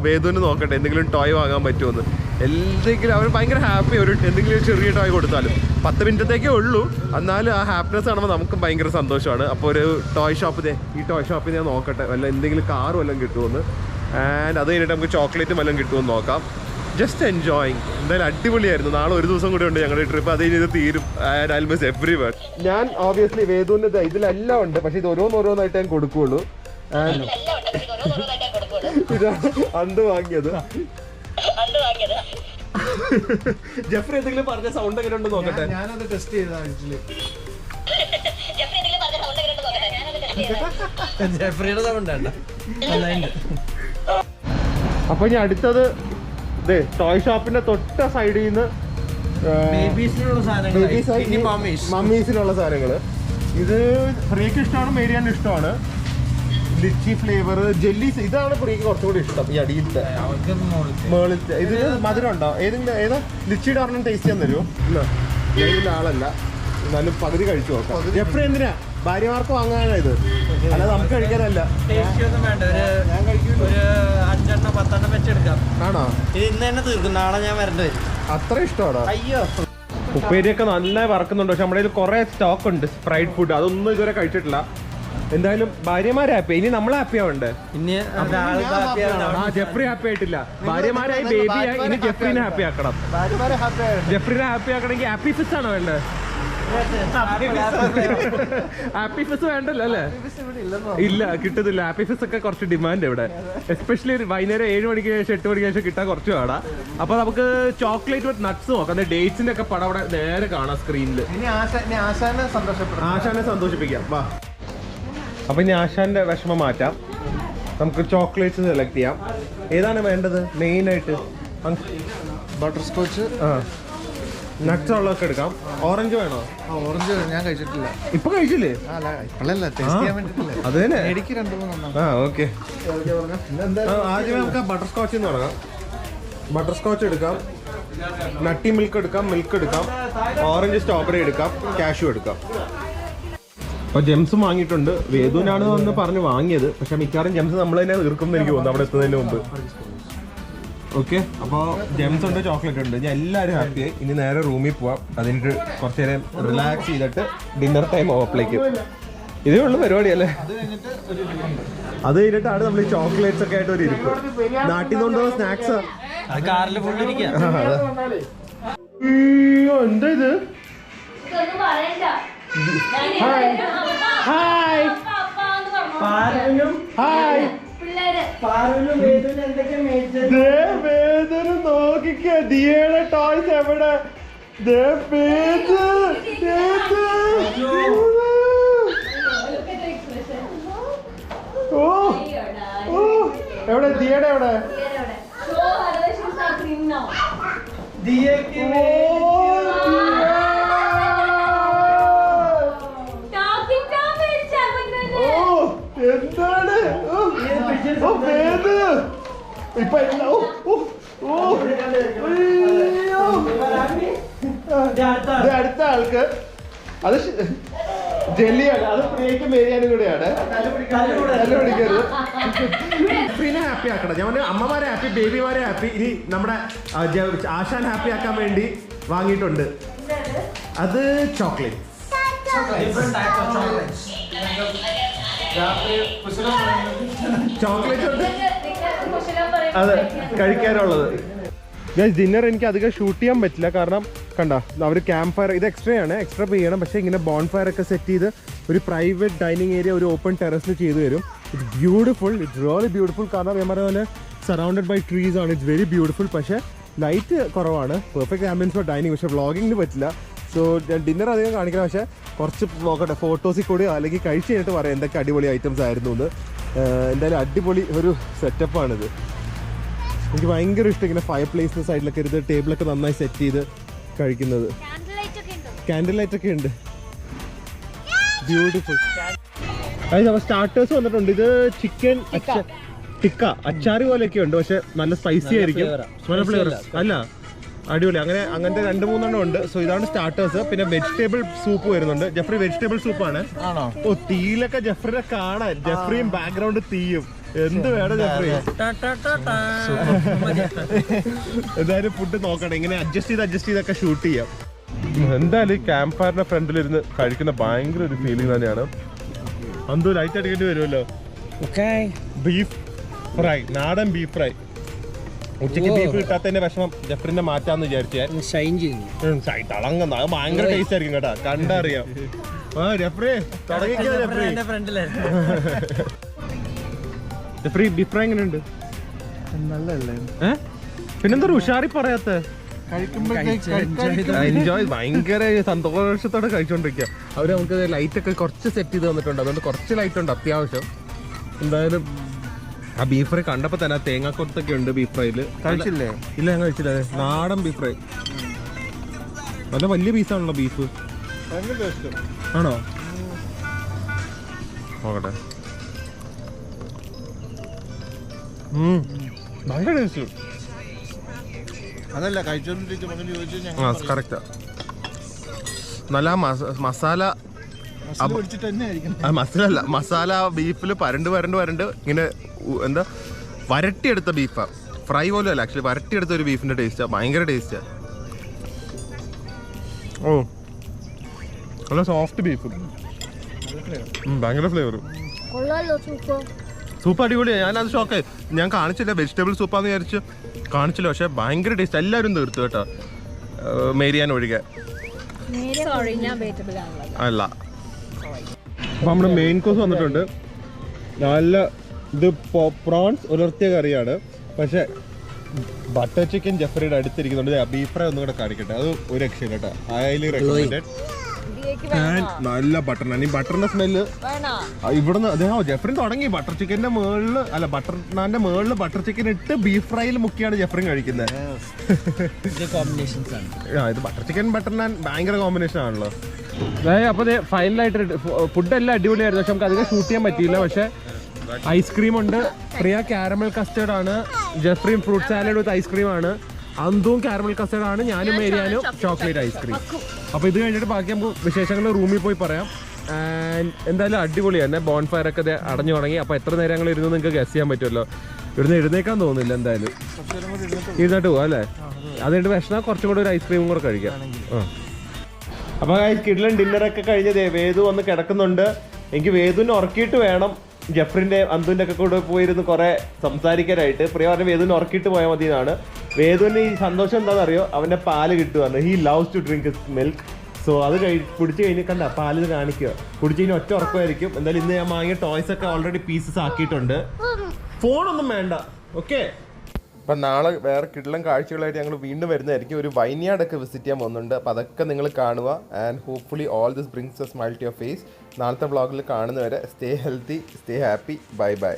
വേദുവിന് നോക്കട്ടെ എന്തെങ്കിലും ടോയ് വാങ്ങാൻ പറ്റുമെന്ന്. എന്തെങ്കിലും അവർ ഭയങ്കര ഹാപ്പി. എന്തെങ്കിലും ചെറിയ ടോയ് കൊടുത്താലും 10 മിനിറ്റത്തേക്കേ ഉള്ളൂ, എന്നാലും ആ ഹാപ്പിനെസ് കാണുമ്പോൾ നമുക്കും ഭയങ്കര സന്തോഷമാണ്. അപ്പോൾ ഒരു ടോയ് ഷോപ്പ്, ഈ ടോയ് ഷോപ്പിൽ ഞാൻ നോക്കട്ടെ വല്ല എന്തെങ്കിലും കാർ വല്ലതും കിട്ടുമെന്ന്. ആൻഡ് അത് കഴിഞ്ഞിട്ട് നമുക്ക് ചോക്ലേറ്റും വല്ലതും കിട്ടുമെന്ന് നോക്കാം. Just enjoying. എന്തായാലും അടിപൊളിയായിരുന്നു. നാളെ ഒരു ദിവസം കൂടെ ഉണ്ട് ഞങ്ങളുടെ ട്രിപ്പ്. അത് കഴിഞ്ഞ് ഇത് തീരും. And almost everywhere. ഞാൻ ഓബിയസ്ലി വേദുവിൻ്റെ ഇതിലെല്ലാം ഉണ്ട്, പക്ഷെ ഇത് ഓരോന്നായിട്ട് ഞാൻ കൊടുക്കുകയുള്ളൂ. ഇതാണ് അന്ത് വാങ്ങിയത്. ജെഫ്രി എന്തെങ്കിലും പറഞ്ഞ സൗണ്ട് എങ്ങനെ ഉണ്ടെന്ന് നോക്കട്ടെ. ഞാനത് ടെസ്റ്റ് ചെയ്തതാണ്. ജെഫ്രിയുടെ സൗണ്ട് ഉണ്ട്. അപ്പൊ ഇനി അടുത്തത് ടോയ് ഷോപ്പിന്റെ തൊട്ട സൈഡിൽ നിന്ന് മമ്മീസിനുള്ള സാധനങ്ങള്. ഇത് പ്രിയക്ക് ഇഷ്ടമാണ്, മേരിയാൻ ഇഷ്ടമാണ്. ലിച്ചി ഫ്ലേവർ ജെല്ലീസ്, ഇതാണ് പ്രിയക്ക് കുറച്ചുകൂടി ഇഷ്ടം. ഈ അടിയിലത്തെ മേളിലത്തെ ഇത് മധുരം ഉണ്ടോ? ഏതാ ലിച്ചിയുടെ ഒരെണ്ണം ടേസ്റ്റ് ചെയ്യാൻ തരുമോ? ഇല്ല, ഇതിന്റെ ആളല്ല, എന്നാലും പകുതി കഴിച്ചു നോക്കാം. ജെഫ്രി എന്തിനാ ഭാര്യമാർക്ക് വാങ്ങാനാണ് ഇത്, അല്ലാതെ നമുക്ക് കഴിക്കാനല്ല. ഞാൻ കഴിക്കും. ഒരു 5-10 വെച്ചെടുക്കാം. ആണോ? ഇത് ഇന്ന് തന്നെ തീർക്കും, നാളെ ഞാൻ വരേണ്ടി വരും. അത്ര ഇഷ്ടമാണോ? അയ്യോ, ഉപ്പേരിയൊക്കെ നന്നായി വറക്കുന്നുണ്ട്. പക്ഷെ നമ്മുടെ കയ്യിൽ കുറെ സ്റ്റോക്ക് ഉണ്ട് ഫ്രൈഡ് ഫുഡ്, അതൊന്നും ഇതുവരെ കഴിച്ചിട്ടില്ല. എന്തായാലും ഭാര്യമാരെ ഹാപ്പി, ഇനി നമ്മളെ ഹാപ്പി ആവണ്ടേ? ഇനി ജെഫ്രി ഹാപ്പി ആയിട്ടില്ല, ഭാര്യമാരായി ബേബിയായി. ഇനി ജെഫ്രിനെ ഹാപ്പി ആക്കണം. ജെഫ്രിനെ ഹാപ്പി ആക്കണമെങ്കിൽ ഹാപ്പി ഫിസ് ആണോ വേണ്ടത്? ഹാപ്പി ഫിസ് വേണ്ടല്ലോ അല്ലേ? ഇല്ല, കിട്ടുന്നില്ല. ഹാപ്പി ഫിസ് ഒക്കെ കുറച്ച് ഡിമാൻഡ് ഇവിടെ, എസ്പെഷ്യലി വൈകുന്നേരം 7 മണിക്ക് ശേഷം 8 മണിക്ക് ശേഷം കിട്ടാൻ കുറച്ച് വേടാ. അപ്പൊ നമുക്ക് ചോക്ലേറ്റ് വിത്ത് നട്ട്സ് നോക്കാം. ഡേറ്റ്സിന്റെ ഒക്കെ പടം അവിടെ നേരെ കാണാം സ്ക്രീനിൽ. ആശാനെ സന്തോഷിപ്പിക്കാം, വാ. അപ്പൊ ഇനി ആശാന്റെ വിഷമം മാറ്റാം. നമുക്ക് ചോക്ലേറ്റ്സ് സെലക്ട് ചെയ്യാം. ഏതാണ് വേണ്ടത് മെയിൻ ആയിട്ട്? ബട്ടർ സ്കോച്ച്, നട്ട്സ് ഉള്ളതൊക്കെ എടുക്കാം. ഓറഞ്ച് വേണോ? ഓറഞ്ച് ഞാൻ കഴിച്ചിട്ടില്ല. ഇപ്പൊ കഴിച്ചില്ലേ? അത് തന്നെ. ഓക്കെ, ആദ്യമേ നമുക്ക് ബട്ടർ സ്കോച്ച് എന്ന് തുടങ്ങാം. ബട്ടർ സ്കോച്ച് എടുക്കാം, നട്ടി മിൽക്ക് എടുക്കാം, ഓറഞ്ച് സ്ട്രോബെറി എടുക്കാം, കാഷ്യൂ എടുക്കാം. അപ്പൊ ജെംസും വാങ്ങിയിട്ടുണ്ട്. വേദുവിനാണ് എന്ന് പറഞ്ഞ് വാങ്ങിയത്, പക്ഷെ മിക്കവാറും ജെംസ് നമ്മൾ തന്നെ തീർക്കും എന്ന് എനിക്ക് തോന്നുന്നു അവിടെ എത്തുന്നതിന് മുമ്പ്. ഓക്കെ, അപ്പോൾ ജെംസ് ഉണ്ട്, ചോക്ലേറ്റ് ഉണ്ട്. ഞാൻ എല്ലാവരും ഹാപ്പിയായി. ഇനി നേരെ റൂമിൽ പോവാം. അതിന് കുറച്ച് നേരം റിലാക്സ് ചെയ്തിട്ട് ഡിന്നർ ടൈം ഓപ്പിലേക്ക്. ഇതേ ഉള്ളു പരിപാടി അല്ലേ? അത് കഴിഞ്ഞിട്ടാണ് നമ്മൾ ഈ ചോക്ലേറ്റ്സ് ഒക്കെ ആയിട്ട് ഒരു ഇരിക്കും. നാട്ടിൽ നിന്ന് കൊണ്ടുപോകുന്ന സ്നാക്സ് കാറിൽ കൊണ്ടിരിക്കുക. എന്താ ഇത്? Hi hi. വേദന നോക്കിക്കേ, ദിയയുടെ ടോയ്സ് എവിടെ? എവിടെ ദിയയുടെ? എവിടെ എന്താണ് ഇപ്പൊ അടുത്ത ആൾക്ക് അത് ജെല്ലിയാണ് അത് പ്രിയയ്ക്ക് മേരിയാനും കൂടെയാണ്. ഫ്രീനെ ഹാപ്പി ആക്കണം. ഞാൻ പറഞ്ഞു അമ്മമാരെ ഹാപ്പി, ബേബിമാരെ ഹാപ്പി. ഇനി നമ്മുടെ ആശാൻ ഹാപ്പി ആക്കാൻ വേണ്ടി വാങ്ങിയിട്ടുണ്ട്. അത് ചോക്ലേറ്റ്. ചോക്ലേറ്റ് ഉണ്ട് അതെ കഴിക്കാനുള്ളത്. ഡിന്നർ എനിക്ക് അധികം ഷൂട്ട് ചെയ്യാൻ പറ്റില്ല, കാരണം കണ്ട അവർ ക്യാമ്പ് ഫയർ ഇത് എക്സ്ട്രാ ആണ്, എക്സ്ട്രാ പേ ചെയ്യണം. പക്ഷേ ഇങ്ങനെ ബോൺ ഫയർ ഒക്കെ സെറ്റ് ചെയ്ത് ഒരു പ്രൈവറ്റ് ഡൈനിങ് ഏരിയ ഒരു ഓപ്പൺ ടെറസിൽ ചെയ്തു തരും. It's beautiful, it's really beautiful. കാരണം ഞാൻ പറഞ്ഞ പോലെ സറൗണ്ടഡ് ബൈ ട്രീസ് ആണ്. It's very beautiful. പക്ഷേ ലൈറ്റ് കുറവാണ്. Perfect ambience for dining. പക്ഷേ വ്ളോഗിങ്ങിന് പറ്റില്ല. സോ ഞാൻ ഡിന്നർ അധികം കാണിക്കണം. പക്ഷേ കുറച്ച് നോക്കട്ടെ ഫോട്ടോസിൽ കൂടി, അല്ലെങ്കിൽ കഴിച്ച് കഴിഞ്ഞിട്ട് പറയാം എന്തൊക്കെ അടിപൊളി ഐറ്റംസ് ആയിരുന്നു എന്ന്. എന്തായാലും അടിപൊളി ഒരു സെറ്റപ്പാണിത്. എനിക്ക് ഭയങ്കര ഇഷ്ടം ഇങ്ങനെ ഫയർ പ്ലേസിൻ്റെ സൈഡിലൊക്കെ ഇരുന്ന് ടേബിളൊക്കെ നന്നായി സെറ്റ് ചെയ്ത് കഴിക്കുന്നത്. കാൻഡിൽ ലൈറ്റ് ഒക്കെ ഉണ്ട്. ബ്യൂട്ടിഫുൾ. സ്റ്റാർട്ടേഴ്സ് വന്നിട്ടുണ്ട്. ഇത് ചിക്കൻ ടിക്ക അച്ചാറ് പോലെയൊക്കെ ഉണ്ട്. പക്ഷെ നല്ല സ്പൈസി ആയിരിക്കും. നല്ല ഫ്ലേവർ അല്ല അടിപൊളി. അങ്ങനത്തെ 2-3 ഉണ്ട്. സോ ഇതാണ് സ്റ്റാർട്ടേഴ്സ്. പിന്നെ വെജിറ്റബിൾ സൂപ്പ് വരുന്നുണ്ട്. ജെഫ്രി വെജിറ്റബിൾ സൂപ്പാണ്. ഓ തീയിലൊക്കെ ജെഫ്രിനെ കാണാൻ. ജെഫ്രിയും ബാക്ക്ഗ്രൗണ്ട് തീയും എന്ത് വേണം ജെഫ്രി. എന്തായാലും ഫുഡ് നോക്കണം. ഇങ്ങനെ അഡ്ജസ്റ്റ് ചെയ്തൊക്കെ ഷൂട്ട് ചെയ്യാം. എന്തായാലും ഈ ക്യാമ്പ് ഫയറിന്റെ ഫ്രണ്ടിലിരുന്ന് കഴിക്കുന്ന ഭയങ്കര ഒരു ഫീലിംഗ് തന്നെയാണ്. എന്തോ ലൈറ്റ് അടിക്കേണ്ടി വരുമല്ലോ. ബീഫ് ഫ്രൈ, നാടൻ ബീഫ് ഫ്രൈ. ഉച്ചക്ക് ബീഫ് കിട്ടാത്തതിന്റെ വിഷമം ജെഫ്രിന്റെ മാറ്റാന്ന് വിചാരിച്ചേ. തിളങ്ങുന്ന അത് ഭയങ്കര ടേസ്റ്റ് ആയിരിക്കും കേട്ടാ, കണ്ടറിയാം. ജെഫ്രി തുടങ്ങിക്കോ. ജെഫ്രി ബീഫ് ഫ്രൈ എങ്ങനെയുണ്ട്? നല്ലല്ലേ? പിന്നെന്താ ഉഷാറി പറയാത്ത? എൻജോയ് ഭയങ്കര സന്തോഷത്തോടെ കഴിച്ചോണ്ടിരിക്കുക. അവര് നമുക്ക് ലൈറ്റ് ഒക്കെ കുറച്ച് സെറ്റ് ചെയ്ത് തന്നിട്ടുണ്ട്. അതുകൊണ്ട് കുറച്ച് ലൈറ്റ് ഉണ്ട് അത്യാവശ്യം. എന്തായാലും ആ ബീഫ് ഫ്രൈ കണ്ടപ്പോ തന്നെ തേങ്ങാക്കൊത്തൊക്കെ ഉണ്ട് ബീഫ് ഫ്രൈയില്. കഴിച്ചില്ലേ? ഇല്ല ഞാൻ കഴിച്ചില്ല. നാടൻ ബീഫ് ഫ്രൈ നല്ല വലിയ പീസാണല്ലോ ബീഫ്. ആണോ? നോക്കട്ടെ. ഭയങ്കര ടേസ്റ്റ്. അതല്ല കഴിച്ചോണ്ടിരിക്കും. കറക്റ്റാ. നല്ല മസാല മസാല മസാല ബീഫിൽ വരണ്ട് ഇങ്ങനെ എന്താ വരട്ടിയെടുത്ത ബീഫാ. ഫ്രൈ പോലും അല്ല, ആക്ച്വലി വരട്ടിയെടുത്ത ഒരു ബീഫിന്റെ ടേസ്റ്റാ. ഭയങ്കര ടേസ്റ്റാ. ഓ നല്ല സോഫ്റ്റ് ബീഫ്, ഭയങ്കര ഫ്ലേവർ. സൂപ്പ് അടിപൊളിയാണ്. ഞാനത് ഷോക്കായി. ഞാൻ കാണിച്ചില്ല, വെജിറ്റബിൾ സൂപ്പാന്ന് വിചാരിച്ച് കാണിച്ചില്ല. പക്ഷെ ഭയങ്കര ടേസ്റ്റ്. എല്ലാവരും തീർത്തു കേട്ടോ, മേരിയാൻ ഒഴികെ. അല്ല അപ്പൊ നമ്മുടെ മെയിൻ കോഴ്സ് വന്നിട്ടുണ്ട്. നല്ല ഇത് പ്രോൺസ് ഉലർത്തിയ കറിയാണ്. പക്ഷെ ബട്ടർ ചിക്കൻ ജെഫ്രിയുടെ അടുത്തിരിക്കുന്നുണ്ട്. ബീഫ് ഫ്രൈ ഒന്നും കൂടെ കാണിക്കട്ടെ, അത് ഒരു രക്ഷയില്ല കേട്ടോ. Highly recommended. നല്ല ബട്ടർ നാൻ. ഈ ബട്ടറിന്റെ സ്മെല്ല് ഇവിടുന്ന് അദ്ദേഹം ജെഫ്രിൻ തുടങ്ങി. ബട്ടർ ചിക്കന്റെ മുകളിൽ അല്ല, ബട്ടർ നാന്റെ മുകളിൽ ബട്ടർ ചിക്കൻ ഇട്ട് ബീഫ് ഫ്രൈയിൽ മുക്കിയാണ് ജെഫ്രിൻ കഴിക്കുന്നത്. ഇത് ബട്ടർ ചിക്കൻ ബട്ടർ നാൻ ഭയങ്കര കോമ്പിനേഷൻ ആണല്ലോ. അപ്പൊ ഫൈനലായിട്ട് ഫുഡ് എല്ലാം അടിപൊളിയായിരുന്നു. പക്ഷെ നമുക്ക് അധികം ഷൂട്ട് ചെയ്യാൻ പറ്റിയില്ല. പക്ഷെ ഐസ്ക്രീം ഉണ്ട്. പ്രിയ കാരമൽ കസ്റ്റേർഡ് ആണ്. Jeffrin fruit salad with ice cream ആണ്. അന്തും കാരമൽ കസ്റ്റേർഡ് ആണ്. ഞാനും മേരിയാനും ചോക്ലേറ്റ് ഐസ്ക്രീം. അപ്പോൾ ഇത് കഴിഞ്ഞിട്ട് ബാക്കി നമുക്ക് വിശേഷങ്ങൾ റൂമിൽ പോയി പറയാം. ആൻഡ് എന്തായാലും അടിപൊളിയാണ്. ബോൺ ഫയർ ഒക്കെ അടഞ്ഞു തുടങ്ങി. അപ്പോൾ എത്ര നേരം ഞങ്ങൾ ഇരുന്ന് നിങ്ങൾക്ക് ഗസ് ചെയ്യാൻ പറ്റുമല്ലോ. ഇവിടുന്ന് എഴുന്നേക്കാൻ തോന്നുന്നില്ല. എന്തായാലും ഇരുന്നിട്ട് പോവാം അല്ലേ? അത് കഴിഞ്ഞിട്ട് വിഷനാ കുറച്ചും കൂടെ ഒരു ഐസ്ക്രീമും കൂടെ കഴിക്കാം. അപ്പോൾ കിഡ്ലൻ ഡിന്നറൊക്കെ കഴിഞ്ഞ് വേദു വന്ന് കിടക്കുന്നുണ്ട്. എനിക്ക് വേദുവിനെ ഉറക്കിയിട്ട് വേണം ജെഫ്രിന്റെ അന്തുവിന്റെ ഒക്കെ കൂടെ പോയിരുന്ന് കുറെ സംസാരിക്കാനായിട്ട്. പ്രിയ പറഞ്ഞ വേദുവിനെ ഉറക്കിയിട്ട് പോയാൽ മതി എന്നാണ്. വേദുവിന് ഈ സന്തോഷം എന്താണെന്ന് അറിയോ? അവന്റെ പാല് കിട്ടുവാണ്. He loves to drink milk. So അത് കുടിച്ചു കഴിഞ്ഞ് കണ്ട പാല് കാണിക്കുക. കുടിച്ചു കഴിഞ്ഞാൽ ഒറ്റ ഉറക്കമായിരിക്കും. എന്തായാലും ഇന്ന് ഞാൻ വാങ്ങിയ ടോയ്സ് ഒക്കെ ഓൾറെഡി പീസസ് ആക്കിയിട്ടുണ്ട്. ഫോണൊന്നും വേണ്ട. ഓക്കെ, അപ്പം നാളെ വേറെ കിഡ്ലൻ കാഴ്ചകളായിട്ട് ഞങ്ങൾ വീണ്ടും വരുന്നതായിരിക്കും. ഒരു വൈൻയാർഡൊക്കെ വിസിറ്റ് ചെയ്യാൻ പോകുന്നുണ്ട്. അപ്പോൾ അതൊക്കെ നിങ്ങൾ കാണുക. And hopefully all this brings a smile to your face. നാളത്തെ വ്ളോഗിൽ കാണുന്നവരെ stay healthy, stay happy. Bye by.